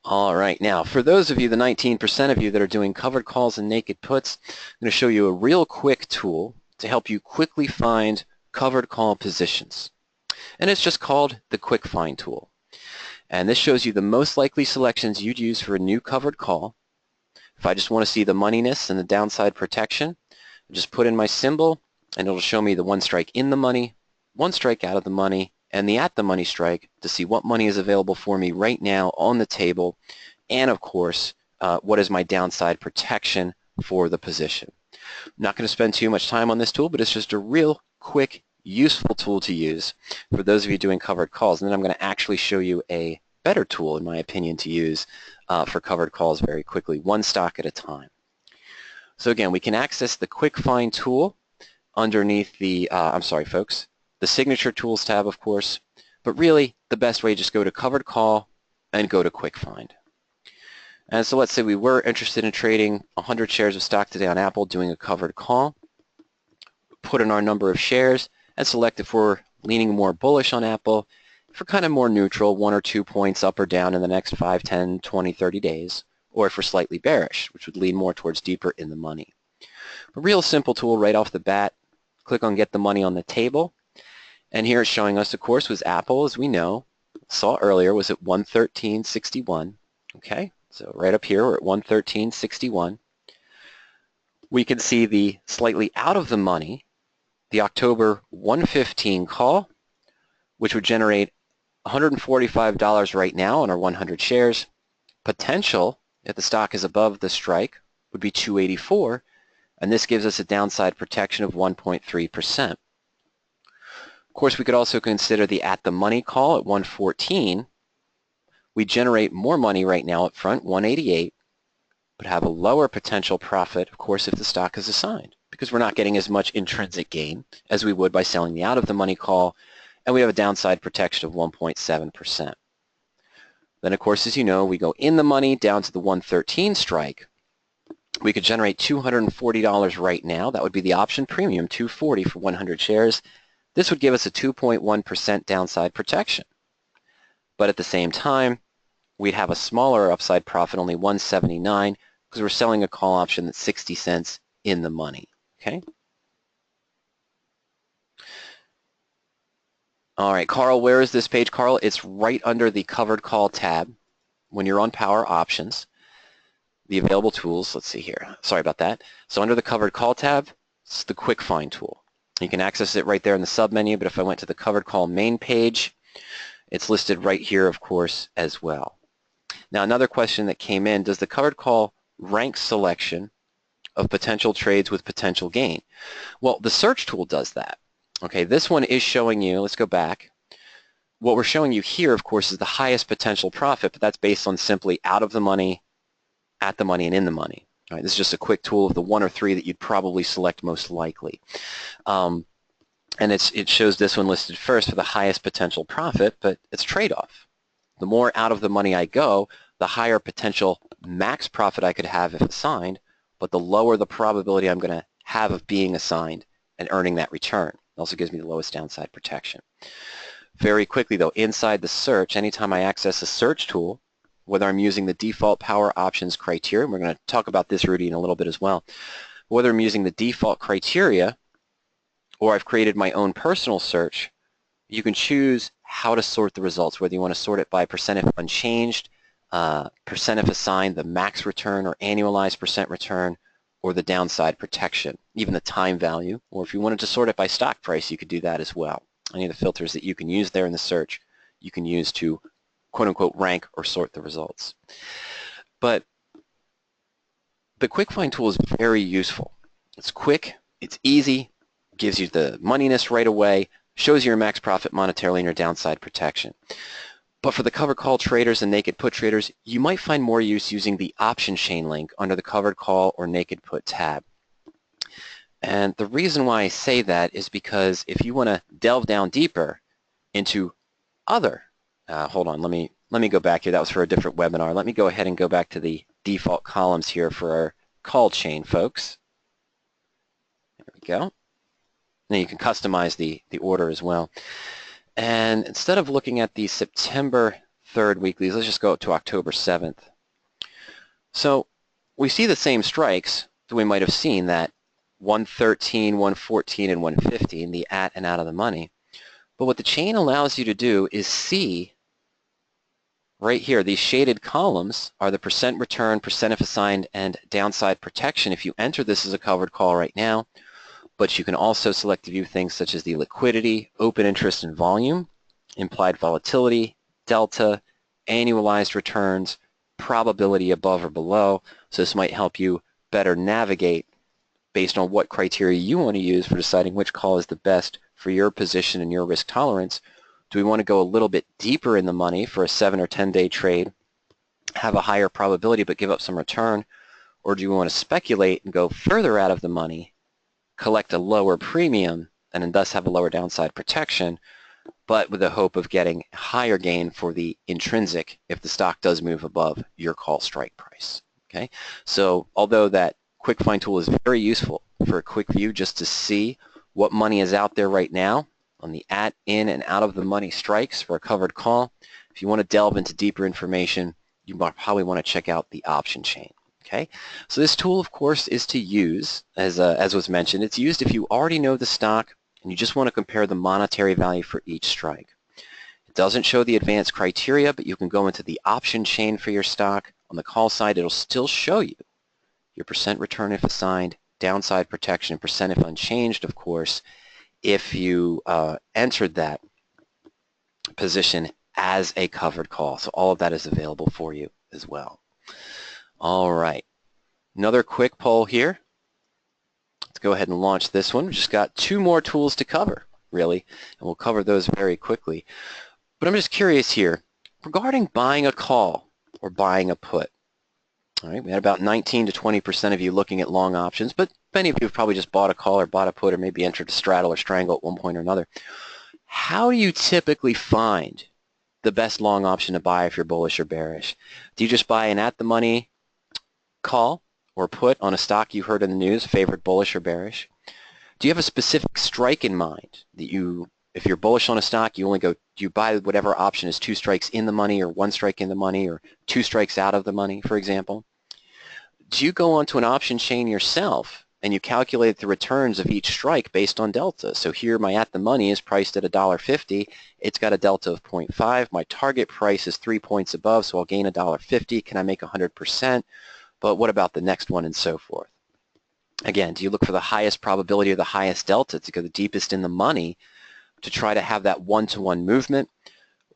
All right, now for those of you, the 19% of you that are doing covered calls and naked puts, I'm going to show you a real quick tool to help you quickly find covered call positions. And it's just called the Quick Find tool. And this shows you the most likely selections you'd use for a new covered call. If I just want to see the moneyness and the downside protection, I just put in my symbol and it'll show me the one strike in the money, one strike out of the money, and the at the money strike to see what money is available for me right now on the table, and of course what is my downside protection for the position. I'm not going to spend too much time on this tool, but it's just a real quick, useful tool to use for those of you doing covered calls. And then I'm going to actually show you a better tool, in my opinion, to use for covered calls very quickly, one stock at a time. So again, we can access the Quick Find tool underneath the, the Signature Tools tab, of course, but really the best way, just go to Covered Call and go to Quick Find. And so let's say we were interested in trading 100 shares of stock today on Apple, doing a covered call, put in our number of shares, and select if we're leaning more bullish on Apple, if we're kind of more neutral, 1 or 2 points up or down in the next 5, 10, 20, 30 days, or if we're slightly bearish, which would lean more towards deeper in the money. A real simple tool right off the bat. Click on Get the Money on the Table. And here it's showing us, of course, was Apple, as we know, saw earlier, was at 113.61. Okay, so right up here we're at 113.61. We can see the slightly out of the money, the October 115 call, which would generate $145 right now on our 100 shares. Potential, if the stock is above the strike, would be 284, and this gives us a downside protection of 1.3%. Of course, we could also consider the at the money call at 114. We generate more money right now up front, 188, but have a lower potential profit, of course, if the stock is assigned, because we're not getting as much intrinsic gain as we would by selling the out of the money call, and we have a downside protection of 1.7%. Then, of course, as you know, we go in the money down to the 113 strike. We could generate $240 right now. That would be the option premium, $240 for 100 shares. This would give us a 2.1% downside protection. But at the same time, we'd have a smaller upside profit, only $179, because we're selling a call option that's 60 cents in the money. Okay? All right, Carl, where is this page, Carl? It's right under the Covered Call tab when you're on Power Options. The available tools, let's see here. Sorry about that. So under the Covered Call tab, it's the Quick Find tool. You can access it right there in the sub-menu, but if I went to the Covered Call main page, it's listed right here, of course, as well. Now, another question that came in, does the Covered Call rank selection of potential trades with potential gain? Well, the search tool does that. Okay, this one is showing you, let's go back. What we're showing you here, of course, is the highest potential profit, but that's based on simply out of the money, at the money, and in the money. All right, this is just a quick tool of the 1 or 3 that you'd probably select most likely. And it shows this one listed first for the highest potential profit, but it's trade-off. The more out of the money I go, the higher potential max profit I could have if assigned, but the lower the probability I'm going to have of being assigned and earning that return. It also gives me the lowest downside protection. Very quickly though, inside the search, anytime I access a search tool, whether I'm using the default Power Options criteria, and we're going to talk about this, Rudy, in a little bit as well, whether I'm using the default criteria or I've created my own personal search, you can choose how to sort the results, whether you want to sort it by percent if unchanged, percent if assigned, the max return or annualized percent return, or the downside protection, even the time value, or if you wanted to sort it by stock price, you could do that as well. Any of the filters that you can use there in the search, you can use to quote-unquote rank or sort the results. But the Quick Find tool is very useful. It's quick, It's easy, gives you the moneyness right away, shows you your max profit monetarily and your downside protection. But for the covered call traders and naked put traders, you might find more use using the option chain link under the covered call or naked put tab. And the reason why I say that is because if you want to delve down deeper into other, hold on, let me go back here. That was for a different webinar. Let me go ahead and go back to the default columns here for our call chain, folks. There we go. Now you can customize the order as well. And instead of looking at the September 3rd weeklies, let's just go up to October 7th. So we see the same strikes that we might have seen, that 113, 114, and 115, the at and out of the money. But what the chain allows you to do is see right here, these shaded columns are the percent return, percent if assigned, and downside protection if you enter this as a covered call right now. But you can also select to view things such as the liquidity, open interest and volume, implied volatility, delta, annualized returns, probability above or below. So this might help you better navigate based on what criteria you want to use for deciding which call is the best for your position and your risk tolerance. Do we want to go a little bit deeper in the money for a 7 or 10-day trade, have a higher probability but give up some return? Or do you want to speculate and go further out of the money, collect a lower premium, and thus have a lower downside protection, but with the hope of getting higher gain for the intrinsic if the stock does move above your call strike price? Okay, so although that quick find tool is very useful for a quick view just to see what money is out there right now on the at, in, and out of the money strikes for a covered call, if you want to delve into deeper information, you probably want to check out the option chain. Okay, so this tool, of course, is to use, as was mentioned, it's used if you already know the stock and you just want to compare the monetary value for each strike. It doesn't show the advanced criteria, but you can go into the option chain for your stock. On the call side, it'll still show you your percent return if assigned, downside protection, and percent if unchanged, of course, if you entered that position as a covered call. So all of that is available for you as well. All right, another quick poll here. Let's go ahead and launch this one. We've just got 2 more tools to cover, really, and we'll cover those very quickly. But I'm just curious here, regarding buying a call or buying a put. All right, we had about 19 to 20% of you looking at long options, but many of you have probably just bought a call or bought a put or maybe entered a straddle or strangle at one point or another. How do you typically find the best long option to buy if you're bullish or bearish? Do you just buy an at-the-money call or put on a stock you heard in the news, favored bullish or bearish? Do you have a specific strike in mind that you, if you're bullish on a stock, you only go, do you buy whatever option is 2 strikes in the money or 1 strike in the money or 2 strikes out of the money, for example? Do you go onto an option chain yourself and you calculate the returns of each strike based on delta? So here my at the money is priced at $1.50. It's got a delta of 0.5. My target price is 3 points above, so I'll gain $1.50. Can I make 100%? But what about the next one and so forth? Again, do you look for the highest probability or the highest delta to go the deepest in the money to try to have that one-to-one movement?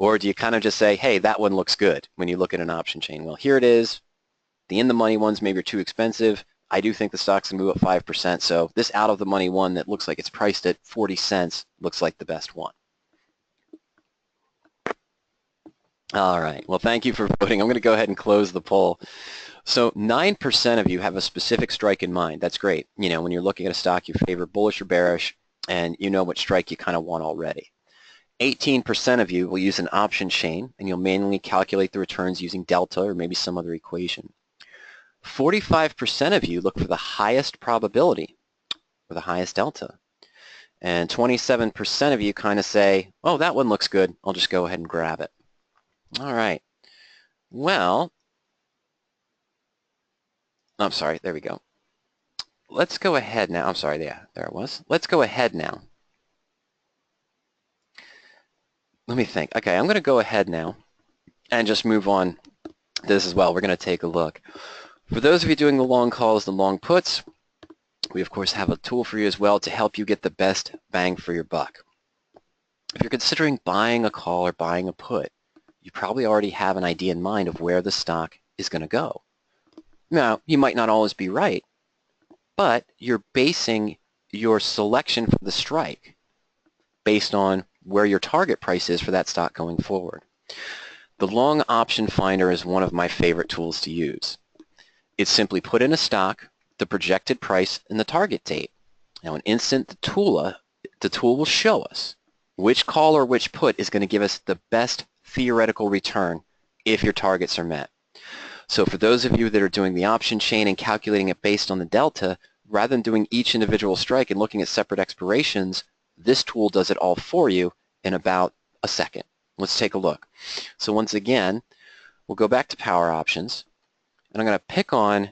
Or do you kind of just say, hey, that one looks good when you look at an option chain? Well, here it is. The in-the-money ones maybe are too expensive. I do think the stock's going to move up 5%, so this out-of-the-money one that looks like it's priced at 40 cents looks like the best one. All right, well, thank you for voting. I'm going to go ahead and close the poll. So 9% of you have a specific strike in mind. That's great. You know, when you're looking at a stock, you favor bullish or bearish, and you know what strike you kind of want already. 18% of you will use an option chain, and you'll manually calculate the returns using delta or maybe some other equation. 45% of you look for the highest probability or the highest delta. And 27% of you kind of say, oh, that one looks good. I'll just go ahead and grab it. All right. Well, I'm sorry. There we go. Let's go ahead now. I'm sorry. Yeah, there it was. Let's go ahead now. Let me think. Okay, I'm going to go ahead now and just move on to this as well. We're going to take a look. For those of you doing the long calls, the long puts, we of course have a tool for you as well to help you get the best bang for your buck. If you're considering buying a call or buying a put, you probably already have an idea in mind of where the stock is going to go. Now, you might not always be right, but you're basing your selection for the strike based on where your target price is for that stock going forward. The long option finder is one of my favorite tools to use. It's simply put in a stock, the projected price, and the target date. Now, in instant, the tool will show us which call or which put is going to give us the best theoretical return if your targets are met. So for those of you that are doing the option chain and calculating it based on the delta, rather than doing each individual strike and looking at separate expirations, this tool does it all for you in about a second. Let's take a look. So once again, we'll go back to PowerOptions, and I'm going to pick on,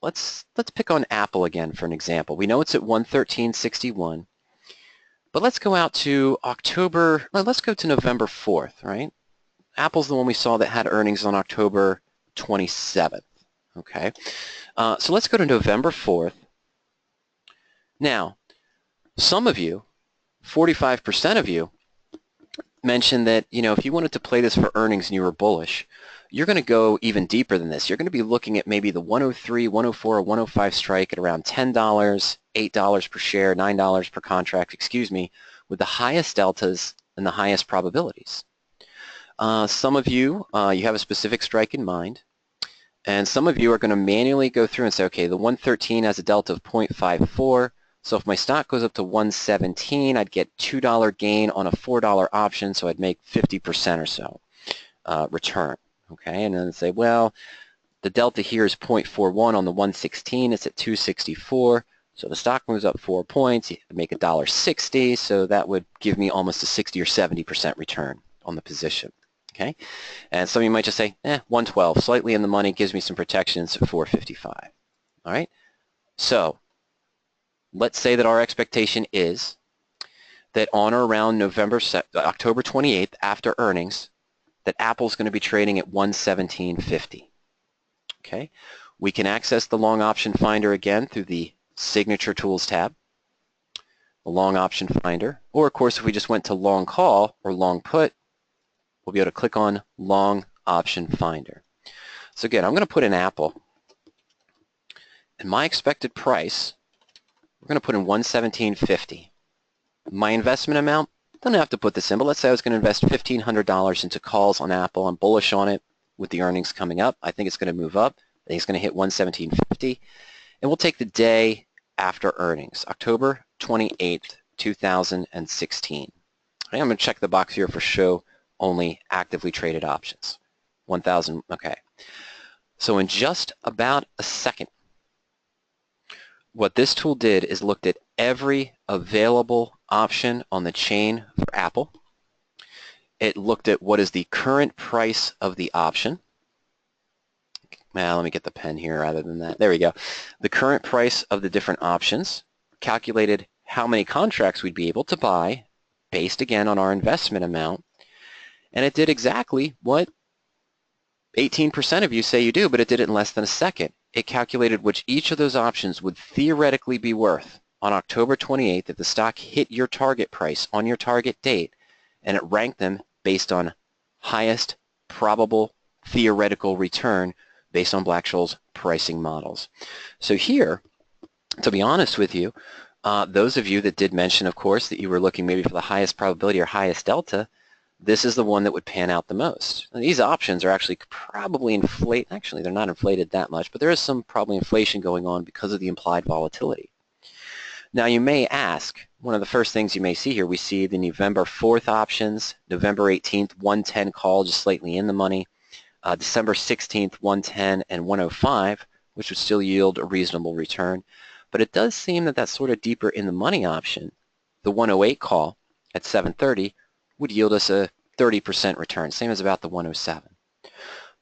let's pick on Apple again for an example. We know it's at 113.61. But let's go out to October, well, let's go to November 4th, right? Apple's the one we saw that had earnings on October 27th, okay? So let's go to November 4th. Now, some of you, 45% of you, mentioned that, you know, if you wanted to play this for earnings and you were bullish, you're going to go even deeper than this. You're going to be looking at maybe the 103, 104, or 105 strike at around $10, $8 per share, $9 per contract, excuse me, with the highest deltas and the highest probabilities. Some of you, you have a specific strike in mind, and some of you are going to manually go through and say, okay, the 113 has a delta of 0.54, so if my stock goes up to 117, I'd get $2 gain on a $4 option, so I'd make 50% or so return. Okay, and then say, well, the delta here is 0.41 on the 116. It's at 264. So the stock moves up 4 points. You make $1.60. So that would give me almost a 60 or 70% return on the position. Okay, and some of you might just say, 112, slightly in the money, gives me some protections at 455. All right, so let's say that our expectation is that on or around October 28th, after earnings, that Apple's going to be trading at 117.50. Okay, we can access the long option finder again through the Signature Tools tab, the long option finder, or of course if we just went to long call or long put, we'll be able to click on long option finder. So again, I'm going to put in Apple, and my expected price, we're going to put in 117.50. My investment amount, don't have to put this in, but let's say I was going to invest $1,500 into calls on Apple. I'm bullish on it with the earnings coming up. I think it's going to move up. I think it's going to hit 117.50. And we'll take the day after earnings, October 28th, 2016. I'm going to check the box here for show only actively traded options. 1,000, okay. So in just about a second, what this tool did is looked at every available option on the chain for Apple. It looked at what is the current price of the option. Well, let me get the pen here rather than that. There we go. The current price of the different options, calculated how many contracts we'd be able to buy based again on our investment amount, and it did exactly what 18% of you say you do, but it did it in less than a second. It calculated which each of those options would theoretically be worth on October 28th if the stock hit your target price on your target date, and it ranked them based on highest probable theoretical return based on Black-Scholes pricing models. So here, to be honest with you, those of you that did mention, of course, that you were looking maybe for the highest probability or highest delta, this is the one that would pan out the most. And these options are actually probably inflated. Actually, they're not inflated that much, but there is some probably inflation going on because of the implied volatility. Now you may ask, one of the first things you may see here, we see the November 4th options, November 18th, 110 call, just slightly in the money, December 16th, 110 and 105, which would still yield a reasonable return. But it does seem that that's sort of deeper in the money option. The 108 call at 7:30 would yield us a 30% return, same as about the 107.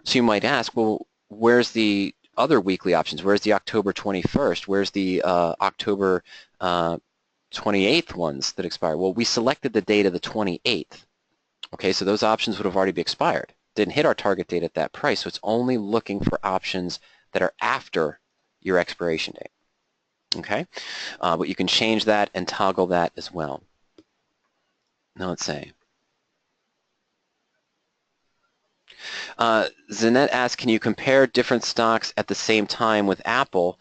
So you might ask, well, where's the other weekly options? Where's the October 21st? Where's the October 28th ones that expire? Well, we selected the date of the 28th. Okay, so those options would have already been expired. Didn't hit our target date at that price, so it's only looking for options that are after your expiration date. Okay, but you can change that and toggle that as well. Now let's say, Zanette asks, can you compare different stocks at the same time with Apple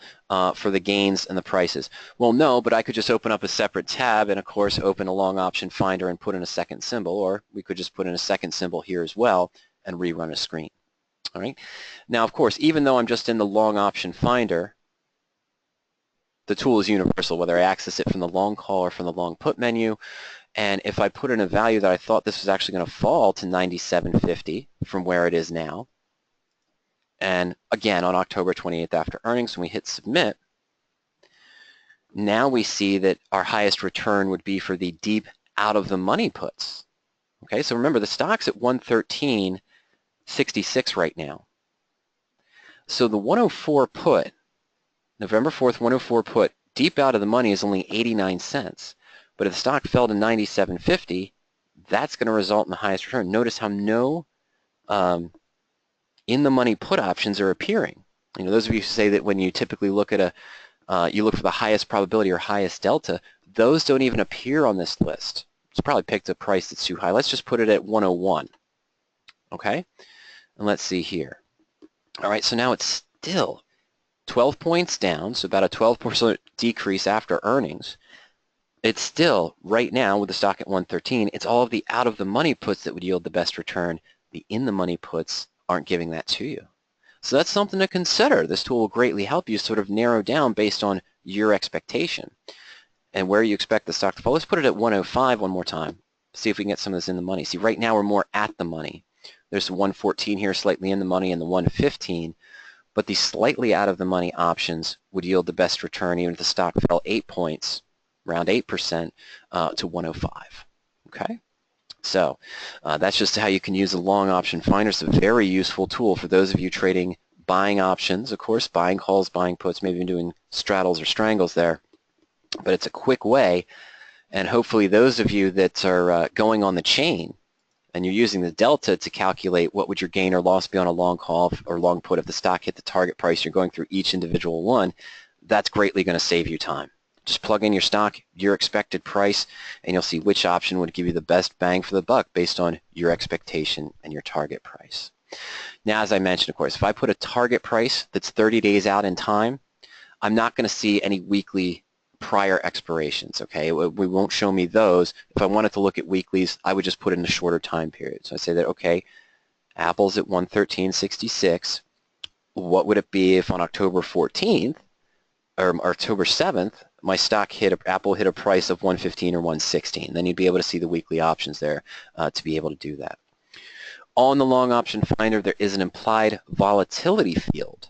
for the gains and the prices? Well, no, but I could just open up a separate tab and, of course, open a long option finder and put in a second symbol, or we could just put in a second symbol here as well and rerun a screen. All right. Now, of course, even though I'm just in the long option finder, the tool is universal, whether I access it from the long call or from the long put menu. And if I put in a value that I thought this was actually going to fall to 97.50 from where it is now, and again on October 28th after earnings, when we hit submit, now we see that our highest return would be for the deep out of the money puts. Okay, so remember the stock's at 113.66 right now. So the 104 put, November 4th 104 put, deep out of the money is only 89 cents. But if the stock fell to 97.50, that's going to result in the highest return. Notice how no in the money put options are appearing. You know, those of you who say that when you typically look at you look for the highest probability or highest delta, those don't even appear on this list. It's probably picked a price that's too high. Let's just put it at 101. Okay, and let's see here. All right, so now it's still 12 points down, so about a 12% decrease after earnings. It's still, right now, with the stock at 113, it's all of the out-of-the-money puts that would yield the best return. The in-the-money puts aren't giving that to you. So that's something to consider. This tool will greatly help you sort of narrow down based on your expectation and where you expect the stock to fall. Let's put it at 105 one more time. See if we can get some of this in the money. See, right now we're more at the money. There's the 114 here, slightly in the money, and the 115. But the slightly out-of-the-money options would yield the best return even if the stock fell 8 points, around 8%, to 105. Okay? So that's just how you can use a long option finder. It's a very useful tool for those of you trading buying options, of course, buying calls, buying puts, maybe even doing straddles or strangles there. But it's a quick way, and hopefully those of you that are going on the chain and you're using the delta to calculate what would your gain or loss be on a long call or long put if the stock hit the target price, you're going through each individual one, that's greatly going to save you time. Just plug in your stock, your expected price, and you'll see which option would give you the best bang for the buck based on your expectation and your target price. Now, as I mentioned, of course, if I put a target price that's 30 days out in time, I'm not going to see any weekly prior expirations, okay? We won't show me those. If I wanted to look at weeklies, I would just put in a shorter time period. So I say that, okay, Apple's at 113.66. What would it be if on October 14th or October 7th, my stock Apple hit a price of 115 or 116. Then you'd be able to see the weekly options there to be able to do that. On the long option finder, there is an implied volatility field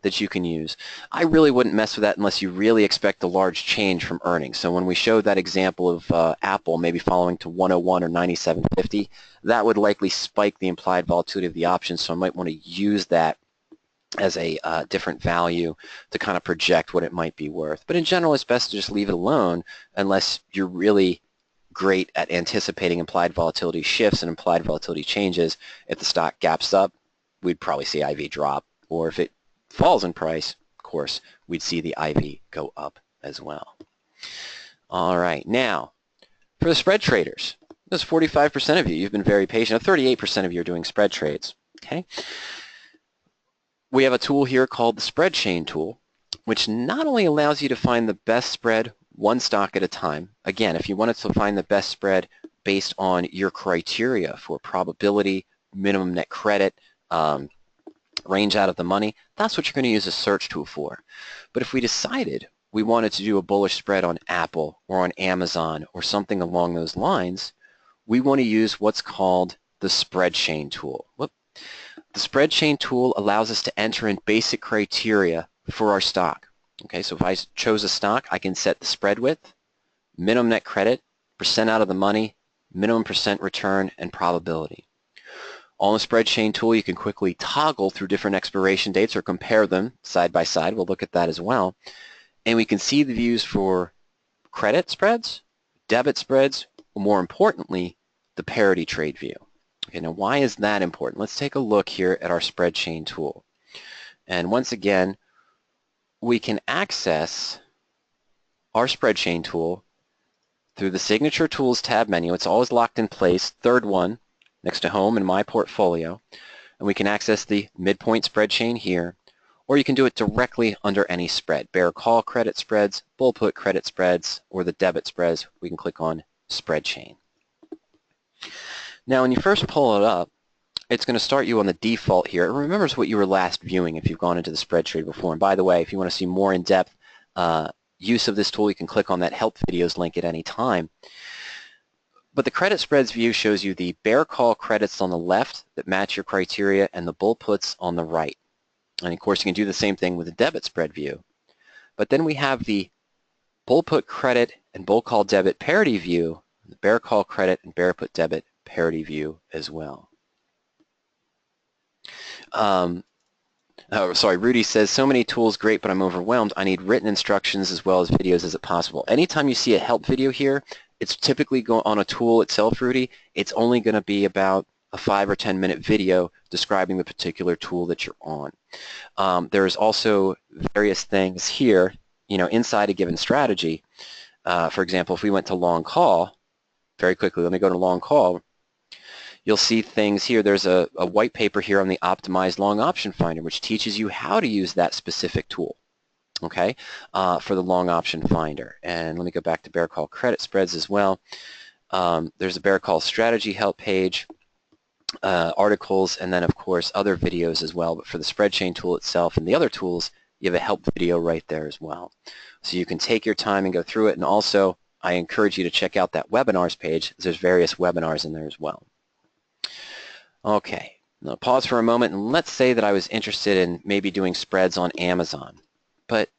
that you can use. I really wouldn't mess with that unless you really expect a large change from earnings. So when we showed that example of Apple maybe following to 101 or 97.50, that would likely spike the implied volatility of the option, so I might want to use that as a different value to kind of project what it might be worth. But in general, it's best to just leave it alone unless you're really great at anticipating implied volatility shifts and implied volatility changes. If the stock gaps up, we'd probably see IV drop, or if it falls in price, of course, we'd see the IV go up as well. All right, now for the spread traders, there's 45% of you. You've been very patient. 38% of you are doing spread trades. Okay. We have a tool here called the spread chain tool, which not only allows you to find the best spread one stock at a time. Again, if you wanted to find the best spread based on your criteria for probability, minimum net credit, range out of the money, that's what you're going to use a search tool for. But if we decided we wanted to do a bullish spread on Apple or on Amazon or something along those lines, we want to use what's called the spread chain tool. The spread chain tool allows us to enter in basic criteria for our stock. Okay, so if I chose a stock, I can set the spread width, minimum net credit, percent out of the money, minimum percent return, and probability. On the spread chain tool, you can quickly toggle through different expiration dates or compare them side by side. We'll look at that as well. And we can see the views for credit spreads, debit spreads, or more importantly, the parity trade view. Okay, now why is that important? Let's take a look here at our spread chain tool. And once again, we can access our spread chain tool through the Signature Tools tab menu. It's always locked in place, third one next to home in my portfolio, and we can access the midpoint spread chain here, or you can do it directly under any spread. Bear call credit spreads, bull put credit spreads, or the debit spreads. We can click on spread chain. Now when you first pull it up, it's going to start you on the default here. It remembers what you were last viewing if you've gone into the spread trade before. And by the way, if you want to see more in-depth use of this tool, you can click on that help videos link at any time. But the credit spreads view shows you the bear call credits on the left that match your criteria and the bull puts on the right. And of course you can do the same thing with the debit spread view. But then we have the bull put credit and bull call debit parity view, the bear call credit and bear put debit parity view as well. Oh, sorry, Rudy says, so many tools, great, but I'm overwhelmed. I need written instructions as well as videos. Is it possible? Anytime you see a help video here, it's typically on a tool itself, Rudy. It's only going to be about a 5 or 10 minute video describing the particular tool that you're on. There's also various things here, inside a given strategy. For example, if we went to long call, very quickly, let me go to long call. You'll see things here. There's a white paper here on the optimized long option finder, which teaches you how to use that specific tool, okay, for the long option finder. And let me go back to bear call credit spreads as well. There's a bear call strategy help page, articles, and then of course other videos as well. But for the spread chain tool itself and the other tools, you have a help video right there as well. So you can take your time and go through it. And also, I encourage you to check out that webinars page. There's various webinars in there as well. Okay, now pause for a moment, and let's say that I was interested in maybe doing spreads on Amazon. But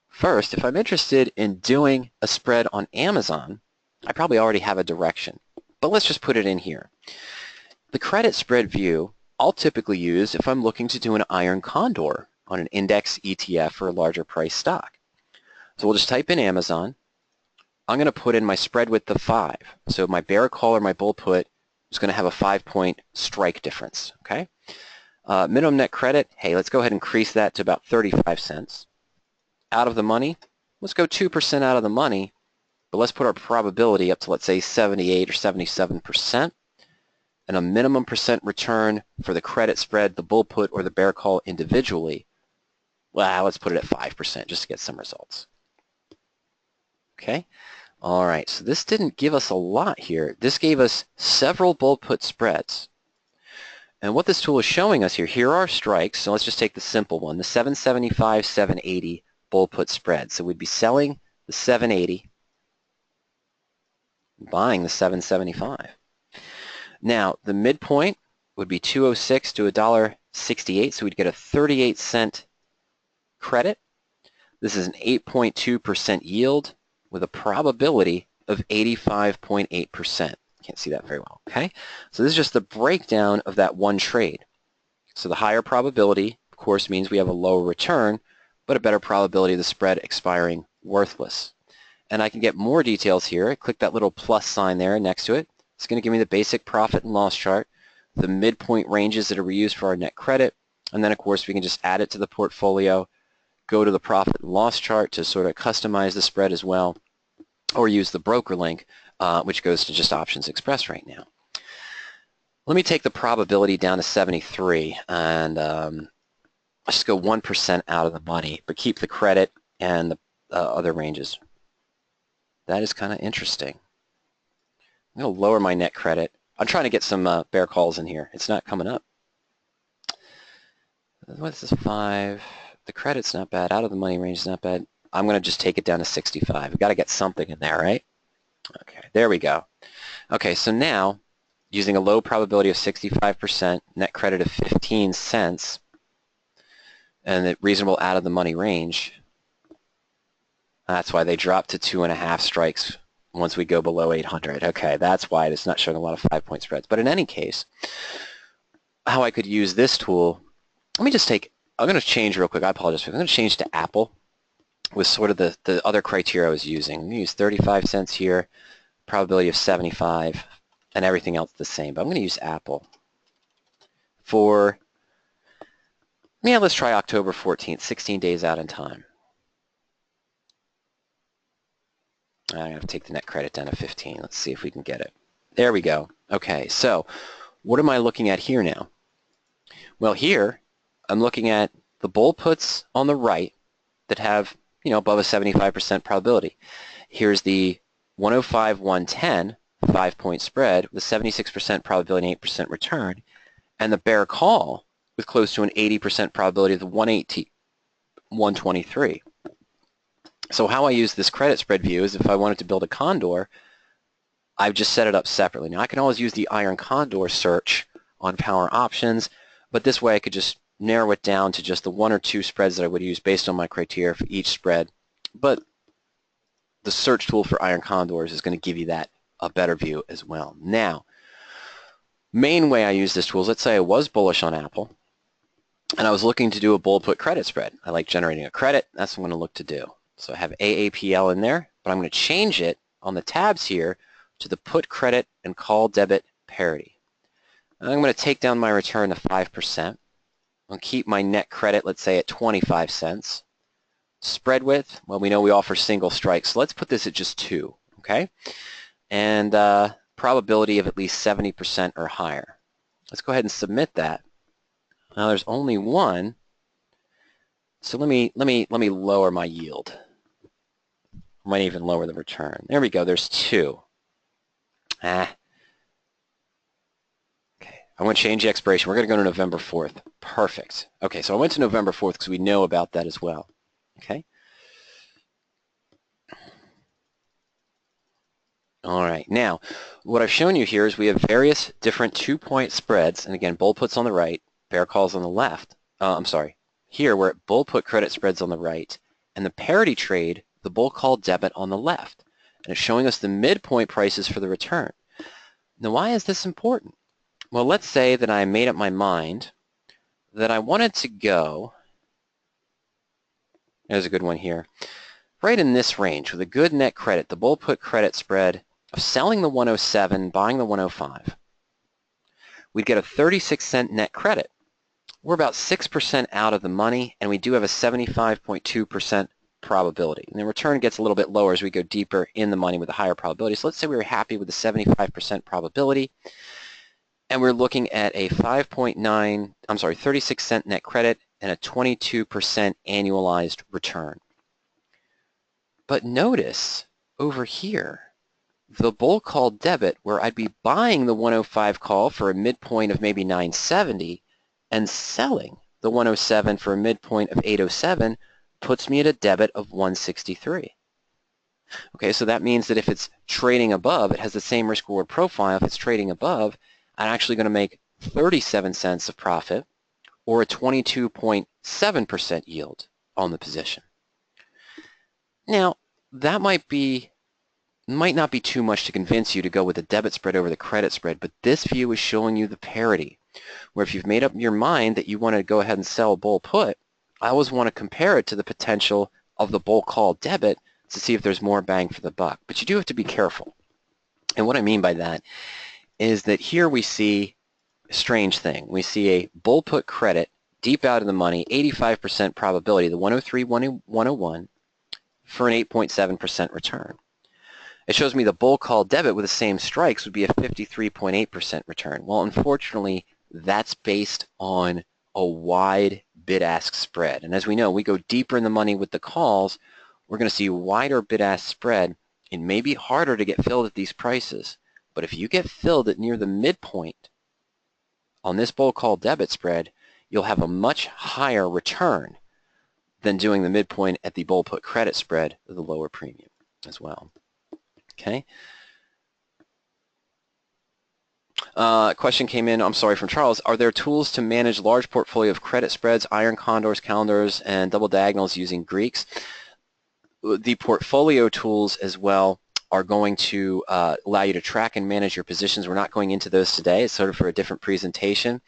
first, if I'm interested in doing a spread on Amazon, I probably already have a direction. But let's just put it in here. The credit spread view I'll typically use if I'm looking to do an iron condor on an index ETF or a larger price stock. So we'll just type in Amazon. I'm going to put in my spread width of 5. So my bear call or my bull put is going to have a 5-point strike difference, okay? Minimum net credit, hey, let's go ahead and increase that to about 35 cents. Out of the money, let's go 2% out of the money, but let's put our probability up to, let's say, 78 or 77%, and a minimum percent return for the credit spread, the bull put, or the bear call individually. Well, let's put it at 5% just to get some results. Okay? All right, so this didn't give us a lot here. This gave us several bull put spreads. And what this tool is showing us here are strikes. So let's just take the simple one, the 775, 780 bull put spread. So we'd be selling the 780, buying the 775. Now, the midpoint would be 206 to $1.68, so we'd get a 38-cent credit. This is an 8.2% yield with a probability of 85.8%. Can't see that very well, okay? So this is just the breakdown of that one trade. So the higher probability, of course, means we have a lower return, but a better probability of the spread expiring worthless. And I can get more details here. I click that little plus sign there next to it. It's going to give me the basic profit and loss chart, the midpoint ranges that are used for our net credit, and then, of course, we can just add it to the portfolio, go to the profit and loss chart to sort of customize the spread as well, or use the broker link, which goes to just Options Express right now. Let me take the probability down to 73, and let's just go 1% out of the money, but keep the credit and the other ranges. That is kind of interesting. I'm going to lower my net credit. I'm trying to get some bear calls in here. It's not coming up. What's this, 5? The credit's not bad. Out of the money range is not bad. I'm going to just take it down to 65. We've got to get something in there, right? Okay, there we go. Okay, so now, using a low probability of 65%, net credit of 15 cents, and the reasonable out of the money range, that's why they dropped to 2.5 strikes once we go below 800. Okay, that's why it's not showing a lot of 5-point spreads. But in any case, how I could use this tool, let me just take, I'm going to change real quick. I apologize. I'm going to change to Apple with sort of the other criteria I was using. I'm going to use 35 cents here, probability of 75, and everything else the same. But I'm going to use Apple for, yeah, let's try October 14th, 16 days out in time. I have to take the net credit down to 15. Let's see if we can get it. There we go. Okay, so What am I looking at here now? Well, here I'm looking at the bull puts on the right that have, above a 75% probability. Here's the 105, 110, 5-point spread with a 76% probability and 8% return, and the bear call with close to an 80% probability of the 118, 123. So how I use this credit spread view is if I wanted to build a condor, I've just set it up separately. Now I can always use the iron condor search on PowerOptions, but this way I could just narrow it down to just the 1 or 2 spreads that I would use based on my criteria for each spread. But the search tool for iron condors is going to give you that a better view as well. Now, main way I use this tool is, let's say I was bullish on Apple and I was looking to do a bull put credit spread. I like generating a credit. That's what I'm going to look to do. So I have AAPL in there, but I'm going to change it on the tabs here to the put credit and call debit parity. And I'm going to take down my return to 5%. I'll keep my net credit, let's say, at 25 cents. Spread width, well, we know we offer single strikes, so let's put this at just 2, okay? And probability of at least 70% or higher. Let's go ahead and submit that. Now there's only one, so let me lower my yield. I might even lower the return. There we go, there's 2. Okay, I want to change the expiration. We're going to go to November 4th. Perfect. Okay, so I went to November 4th because we know about that as well. Okay. All right, now what I've shown you here is we have various different 2-point spreads, and again, bull puts on the right, bear calls on the left. Here we're at bull put credit spreads on the right, and the parity trade, the bull call debit on the left, and it's showing us the midpoint prices for the return. Now, why is this important? Well, let's say that I made up my mind that I wanted to go, there's a good one here, right in this range with a good net credit, the bull put credit spread of selling the 107, buying the 105. We'd get a 36-cent net credit. We're about 6% out of the money, and we do have a 75.2% probability. And the return gets a little bit lower as we go deeper in the money with a higher probability. So let's say we were happy with the 75% probability, and we're looking at a 36-cent net credit and a 22% annualized return. But notice over here, the bull call debit, where I'd be buying the 105 call for a midpoint of maybe 970 and selling the 107 for a midpoint of 807, puts me at a debit of 163. Okay, so that means that if it's trading above, it has the same risk-reward profile. If it's trading above, I'm actually going to make 37 cents of profit or a 22.7% yield on the position. Now, that might not be too much to convince you to go with the debit spread over the credit spread, but this view is showing you the parity, where if you've made up your mind that you want to go ahead and sell a bull put, I always want to compare it to the potential of the bull call debit to see if there's more bang for the buck. But you do have to be careful. And what I mean by that is that here we see a strange thing. We see a bull put credit deep out of the money, 85% probability, the 103, 101, for an 8.7% return. It shows me the bull call debit with the same strikes would be a 53.8% return. Well, unfortunately, that's based on a wide bid-ask spread. And as we know, we go deeper in the money with the calls, we're going to see wider bid-ask spread. It may be harder to get filled at these prices, but if you get filled at near the midpoint on this bull call debit spread, you'll have a much higher return than doing the midpoint at the bull put credit spread with a lower premium as well. Okay. Question came in, I'm sorry, from Charles. Are there tools to manage large portfolio of credit spreads, iron condors, calendars, and double diagonals using Greeks? The portfolio tools as well are going to allow you to track and manage your positions. We're not going into those today. It's sort of for a different presentation.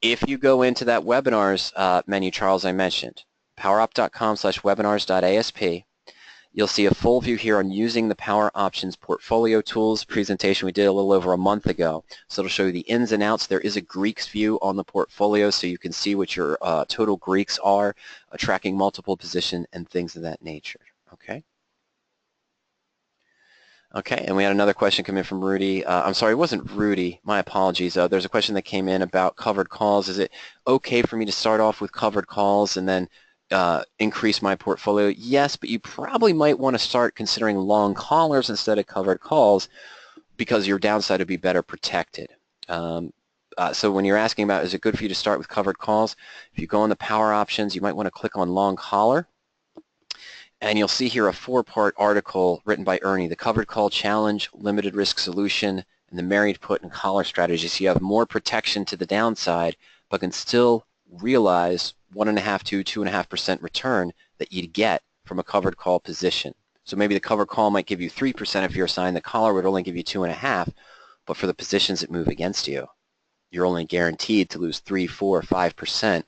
If you go into that webinars menu, Charles, I mentioned, powerup.com/webinars.asp, you'll see a full view here on using the PowerOptions portfolio tools presentation we did a little over a month ago. So it'll show you the ins and outs. There is a Greeks view on the portfolio so you can see what your total Greeks are, tracking multiple position and things of that nature. Okay. Okay, and we had another question come in from Rudy. I'm sorry, it wasn't Rudy. My apologies. There's a question that came in about covered calls. Is it okay for me to start off with covered calls and then increase my portfolio? Yes, but you probably might want to start considering long callers instead of covered calls because your downside would be better protected. So when you're asking about is it good for you to start with covered calls, if you go on the power options, you might want to click on long collar. And you'll see here a 4-part article written by Ernie, the covered call challenge, limited risk solution, and the married put and collar strategy. So you have more protection to the downside, but can still realize 1.5 to 2.5% return that you'd get from a covered call position. So maybe the covered call might give you 3% if you're assigned, the collar would only give you 2.5%, but for the positions that move against you, you're only guaranteed to lose 3, 4, 5%,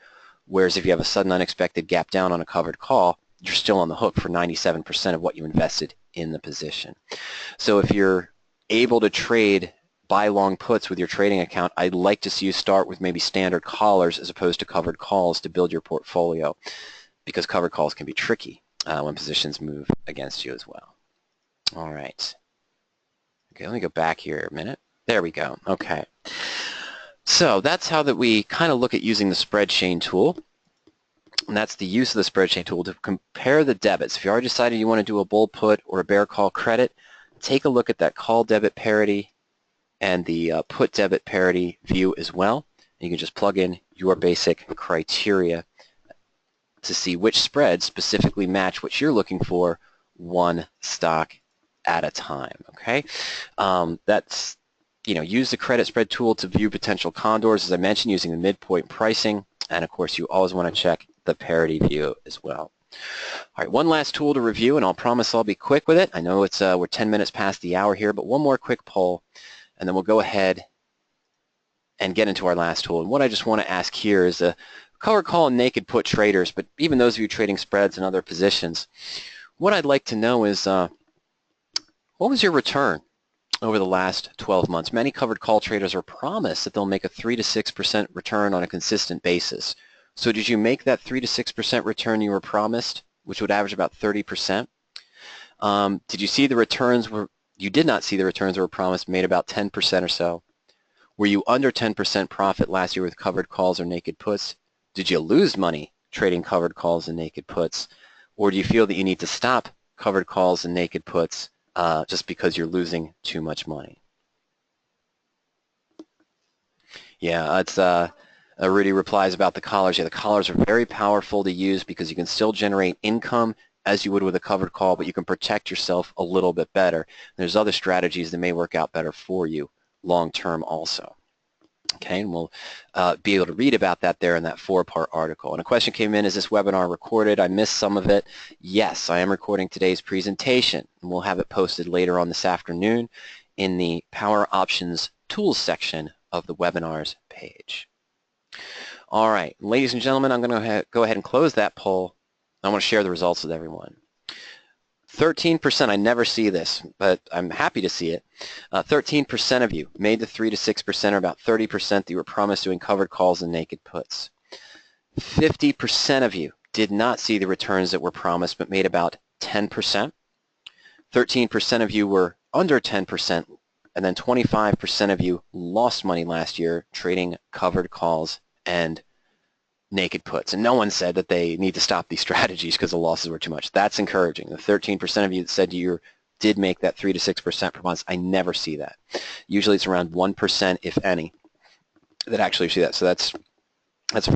whereas if you have a sudden unexpected gap down on a covered call, you're still on the hook for 97% of what you invested in the position. So if you're able to trade buy long puts with your trading account, I'd like to see you start with maybe standard collars as opposed to covered calls to build your portfolio, because covered calls can be tricky when positions move against you as well. All right. Okay, let me go back here a minute. There we go. Okay. So that's how that we kind of look at using the spread chain tool. And that's the use of the spread chain tool to compare the debits. If you already decided you want to do a bull put or a bear call credit, take a look at that call debit parity and the put debit parity view as well. You can just plug in your basic criteria to see which spreads specifically match what you're looking for, one stock at a time. Okay, that's, use the credit spread tool to view potential condors, as I mentioned, using the midpoint pricing, and of course you always want to check the parity view as well. All right, one last tool to review, and I'll promise I'll be quick with it. I know it's we're 10 minutes past the hour here, but one more quick poll, and then we'll go ahead and get into our last tool. And what I just want to ask here is covered call and naked put traders, but even those of you trading spreads and other positions, what I'd like to know is what was your return over the last 12 months? Many covered call traders are promised that they'll make a 3 to 6% return on a consistent basis. So did you make that 3 to 6% return you were promised, which would average about 30%? Did you see the returns you did not see the returns that were promised, made about 10% or so? Were you under 10% profit last year with covered calls or naked puts? Did you lose money trading covered calls and naked puts? Or do you feel that you need to stop covered calls and naked puts just because you're losing too much money? Yeah, it's Rudy replies about the collars. Yeah, the collars are very powerful to use because you can still generate income as you would with a covered call, but you can protect yourself a little bit better. There's other strategies that may work out better for you long term also. Okay, and we'll be able to read about that there in that 4-part article. And a question came in, is this webinar recorded? I missed some of it. Yes, I am recording today's presentation, and we'll have it posted later on this afternoon in the Power Options Tools section of the webinars page. All right, ladies and gentlemen, I'm going to go ahead and close that poll. I want to share the results with everyone. 13%, I never see this, but I'm happy to see it. 13% of you made the 3 to 6%, or about 30% that you were promised doing covered calls and naked puts. 50% of you did not see the returns that were promised, but made about 10%. 13% of you were under 10%, and then 25% of you lost money last year trading covered calls and naked puts. And no one said that they need to stop these strategies because the losses were too much. That's encouraging. The 13% of you that said you did make that 3 to 6% per month, I never see that. Usually it's around 1%, if any, that actually see that. So that's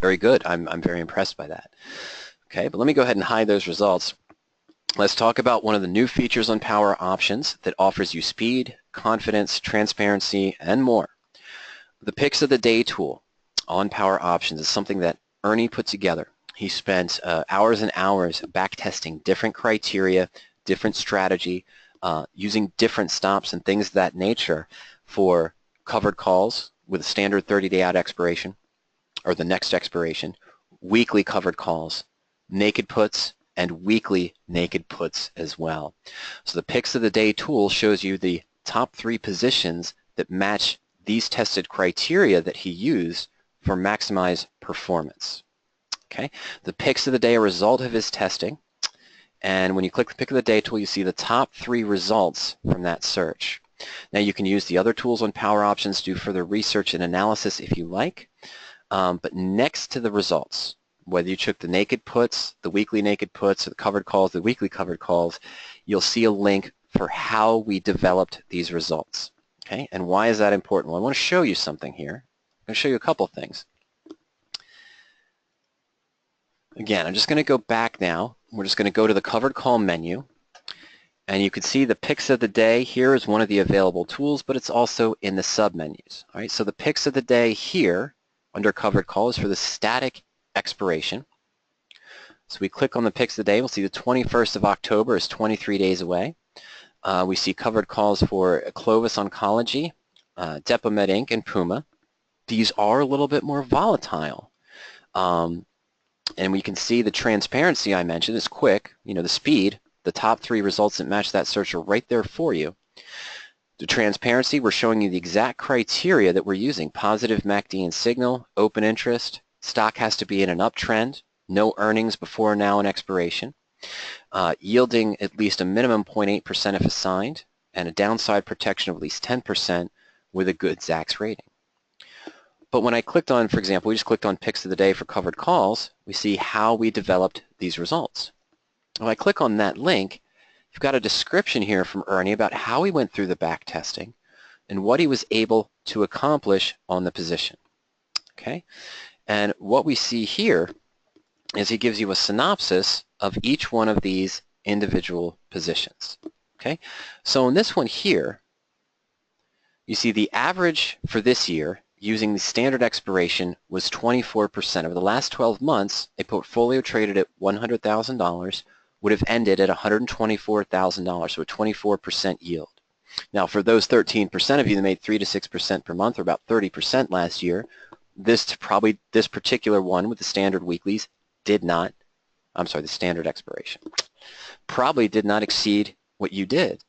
very good. I'm very impressed by that. Okay, but let me go ahead and hide those results. Let's talk about one of the new features on Power Options that offers you speed, confidence, transparency, and more. The Picks of the Day tool on Power Options is something that Ernie put together. He spent hours and hours back testing different criteria, different strategy, using different stops and things of that nature for covered calls with a standard 30-day out expiration or the next expiration, weekly covered calls, naked puts, and weekly naked puts as well. So the Picks of the Day tool shows you the top 3 positions that match these tested criteria that he used for maximize performance. Okay, the Picks of the Day are a result of his testing, And when you click the pick of the day tool, you see the top 3 results from that search. Now you can use the other tools on PowerOptions to do further research and analysis if you like. But next to the results, whether you took the naked puts, the weekly naked puts, or the covered calls, the weekly covered calls, you'll see a link for how we developed these results. Okay, and why is that important? Well, I want to show you something here. I'm going to show you a couple things. Again, I'm just going to go back now. We're just going to go to the covered call menu. And you can see the picks of the day here is one of the available tools, but it's also in the submenus. All right, so the picks of the day here under covered call is for the static expiration. So we click on the picks of the day. We'll see the 21st of October is 23 days away. We see covered calls for Clovis Oncology, Depomed Inc., and Puma. These are a little bit more volatile. And we can see the transparency I mentioned is quick. You know, the speed, the top 3 results that match that search are right there for you. The transparency, we're showing you the exact criteria that we're using. Positive MACD and signal, open interest, stock has to be in an uptrend, no earnings before, now, and expiration, yielding at least a minimum 0.8% if assigned, and a downside protection of at least 10% with a good Zacks rating. But when I clicked on, for example, we just clicked on picks of the day for covered calls, we see how we developed these results. If I click on that link, you've got a description here from Ernie about how he went through the back testing and what he was able to accomplish on the position. Okay, and what we see here is he gives you a synopsis of each one of these individual positions. Okay, so in this one here, you see the average for this year using the standard expiration was 24%. Over the last 12 months, a portfolio traded at $100,000 would have ended at $124,000, so a 24% yield. Now, for those 13% of you that made 3 to 6% per month, or about 30% last year, this particular one with the standard weeklies did not, the standard expiration, probably did not exceed what you did.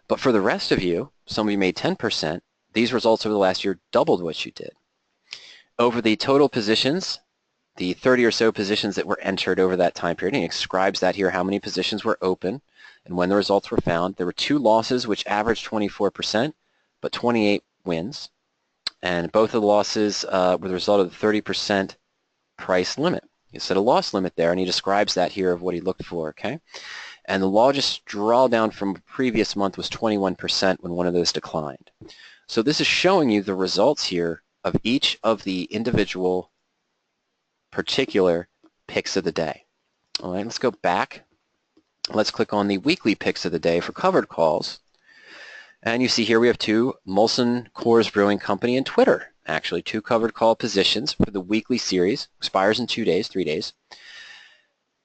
But for the rest of you, some of you made 10%, these results over the last year doubled what you did. Over the total positions, the 30 or so positions that were entered over that time period, and he describes that here, how many positions were open and when the results were found. There were 2 losses which averaged 24%, but 28 wins. And both of the losses were the result of the 30% price limit. He set a loss limit there, and he describes that here of what he looked for, okay? And the largest drawdown from a previous month was 21% when one of those declined. So this is showing you the results here of each of the individual particular picks of the day. All right, let's go back. Let's click on the weekly picks of the day for covered calls. And you see here we have 2, Molson Coors Brewing Company and Twitter. Actually, 2 covered call positions for the weekly series. Expires in 2 days, 3 days.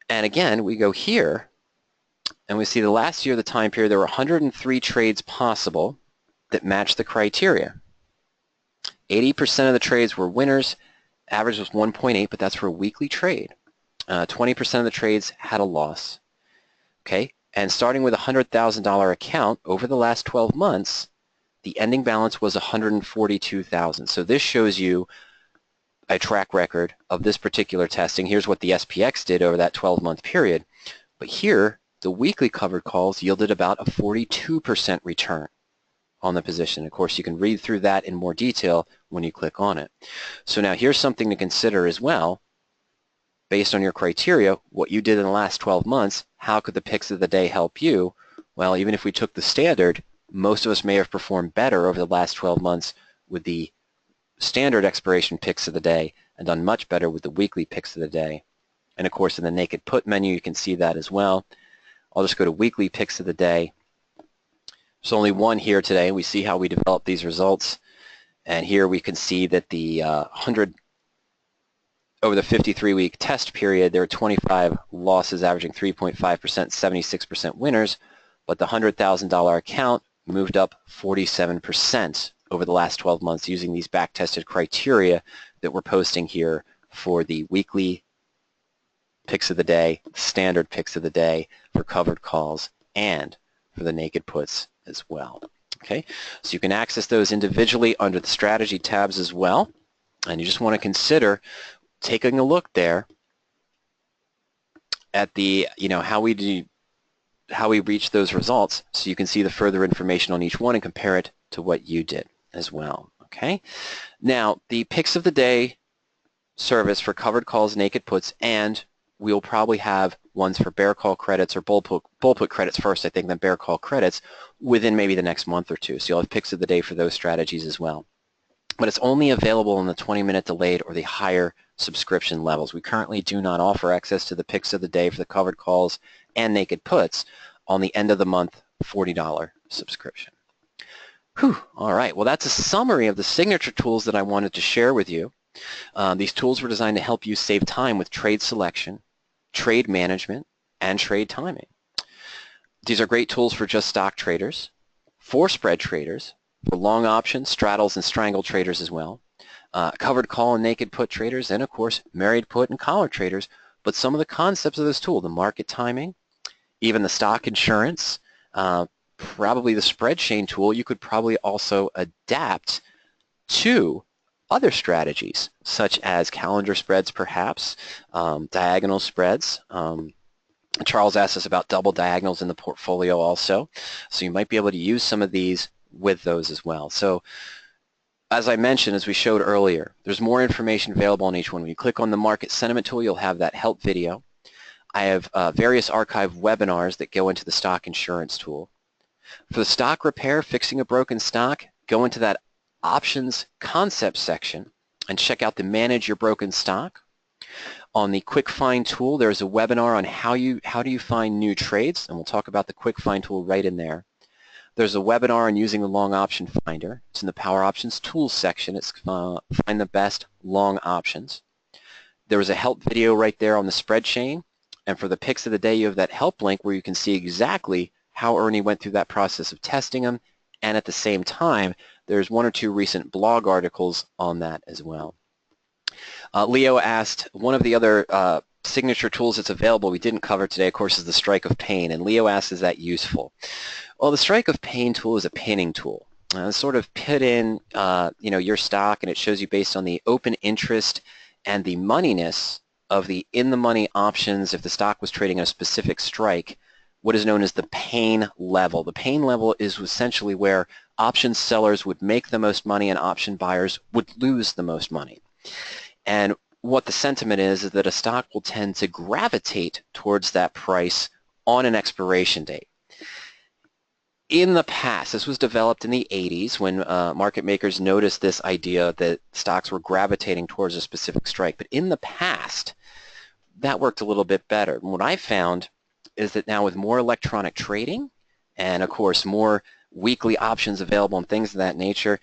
And again, we go here, and we see the last year, the time period, there were 103 trades possible that matched the criteria. 80% of the trades were winners. Average was 1.8, but that's for a weekly trade. 20% of the trades had a loss. Okay, and starting with a $100,000 account over the last 12 months, the ending balance was $142,000. So this shows you a track record of this particular testing. Here's what the SPX did over that 12-month period. But here, the weekly covered calls yielded about a 42% return on the position. Of course, you can read through that in more detail when you click on it. So now here's something to consider as well. Based on your criteria, what you did in the last 12 months, how could the picks of the day help you? Well, even if we took the standard, most of us may have performed better over the last 12 months with the standard expiration picks of the day and done much better with the weekly picks of the day. And of course, in the naked put menu, you can see that as well. I'll just go to weekly picks of the day. There's only one here today. We see how we develop these results. And here we can see that the over the 53-week test period, there were 25 losses averaging 3.5%, 76% winners, but the $100,000 account moved up 47% over the last 12 months using these back-tested criteria that we're posting here for the weekly picks of the day, standard picks of the day for covered calls, and for the naked puts as well. Okay, so you can access those individually under the strategy tabs as well, and you just want to consider taking a look there at the, how we how we reach those results so you can see the further information on each one and compare it to what you did as well. Okay. Now, the picks of the day service for covered calls, naked puts, and we'll probably have ones for bear call credits or bull put credits first, I think, then bear call credits within maybe the next month or two. So you'll have picks of the day for those strategies as well. But it's only available in the 20-minute delayed or the higher subscription levels. We currently do not offer access to the picks of the day for the covered calls and naked puts on the end of the month $40 subscription. Whew, all right, well that's a summary of the signature tools that I wanted to share with you. These tools were designed to help you save time with trade selection, trade management, and trade timing. These are great tools for just stock traders, for spread traders, for long options, straddles, and strangle traders as well, covered call and naked put traders, and of course married put and collar traders. But some of the concepts of this tool, the market timing, even the stock insurance, probably the spread chain tool, you could probably also adapt to other strategies, such as calendar spreads perhaps, diagonal spreads. Charles asked us about double diagonals in the portfolio also, so you might be able to use some of these with those as well. So as I mentioned, as we showed earlier, there's more information available on each one. When you click on the market sentiment tool, you'll have that help video. I have various archived webinars that go into the stock insurance tool. For the stock repair, fixing a broken stock, go into that options concept section and check out the manage your broken stock. On the quick find tool, there's a webinar on how do you find new trades, and we'll talk about the quick find tool right in there. There's a webinar on using the long option finder. It's in the Power Options tools section. It's find the best long options. There was a help video right there on the spread chain, and for the picks of the day you have that help link where you can see exactly how Ernie went through that process of testing them, and at the same time there's one or two recent blog articles on that as well. Leo asked, one of the other signature tools that's available we didn't cover today, of course, is the strike of pain, and Leo asked, is that useful? Well, the strike of pain tool is a pinning tool. Sort of put in your stock, and it shows you based on the open interest and the moneyness of the in-the-money options if the stock was trading at a specific strike, what is known as the pain level. The pain level is essentially where option sellers would make the most money and option buyers would lose the most money. And what the sentiment is that a stock will tend to gravitate towards that price on an expiration date. In the past, this was developed in the 80s when market makers noticed this idea that stocks were gravitating towards a specific strike. But in the past, that worked a little bit better. And what I found is that now with more electronic trading and, of course, more weekly options available and things of that nature,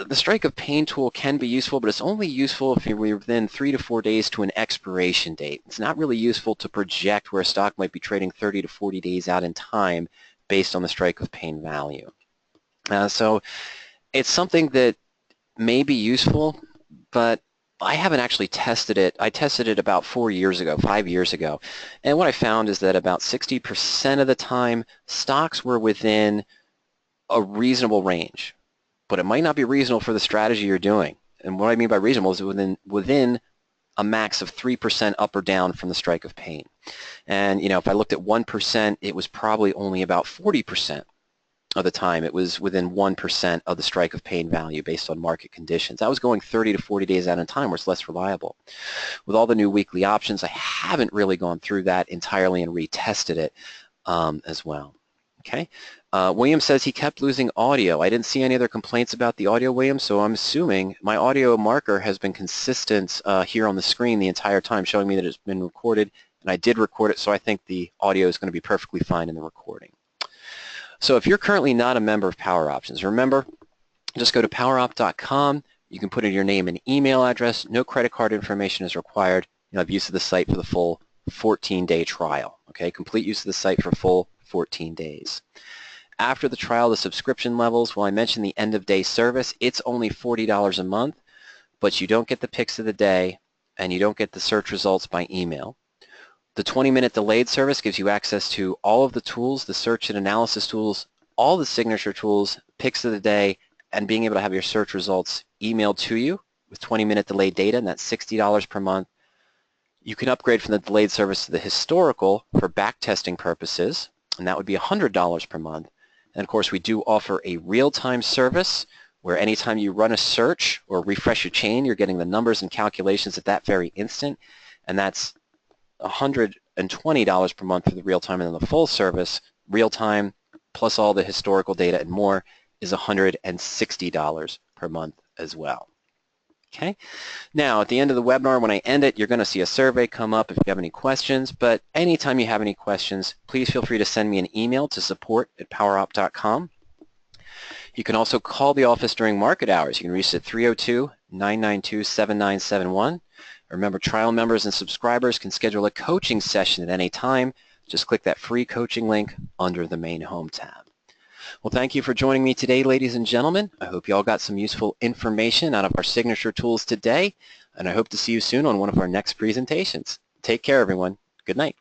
the strike of pain tool can be useful, but it's only useful if you're within 3 to 4 days to an expiration date. It's not really useful to project where a stock might be trading 30 to 40 days out in time based on the strike of pain value. So it's something that may be useful, but I haven't actually tested it. I tested it about 5 years ago, and what I found is that about 60% of the time stocks were within a reasonable range, but it might not be reasonable for the strategy you're doing. And what I mean by reasonable is within a max of 3% up or down from the strike of pain. And if I looked at 1%, it was probably only about 40% of the time it was within 1% of the strike of pain value based on market conditions. I was going 30 to 40 days out in time where it's less reliable. With all the new weekly options, I haven't really gone through that entirely and retested it as well. Okay. William says he kept losing audio. I didn't see any other complaints about the audio, William, so I'm assuming my audio marker has been consistent here on the screen the entire time, showing me that it's been recorded, and I did record it, so I think the audio is going to be perfectly fine in the recording. So if you're currently not a member of PowerOptions, remember, just go to powerop.com. You can put in your name and email address. No credit card information is required. You'll have use of the site for the full 14-day trial. Okay, complete use of the site for full 14 days. After the trial, the subscription levels, well, I mentioned the end-of-day service. It's only $40 a month, but you don't get the picks of the day, and you don't get the search results by email. The 20-minute delayed service gives you access to all of the tools, the search and analysis tools, all the signature tools, picks of the day, and being able to have your search results emailed to you with 20-minute delayed data, and that's $60 per month. You can upgrade from the delayed service to the historical for back testing purposes. and that would be $100 per month. And of course, we do offer a real-time service where anytime you run a search or refresh your chain, you're getting the numbers and calculations at that very instant, and that's $120 per month for the real-time, and then the full service, real-time, plus all the historical data and more, is $160 per month as well. Okay. Now, at the end of the webinar, when I end it, you're going to see a survey come up if you have any questions, but anytime you have any questions, please feel free to send me an email to support@powerop.com. You can also call the office during market hours. You can reach us at 302-992-7971. Remember, trial members and subscribers can schedule a coaching session at any time. Just click that free coaching link under the main home tab. Well, thank you for joining me today, ladies and gentlemen. I hope you all got some useful information out of our signature tools today, and I hope to see you soon on one of our next presentations. Take care, everyone. Good night.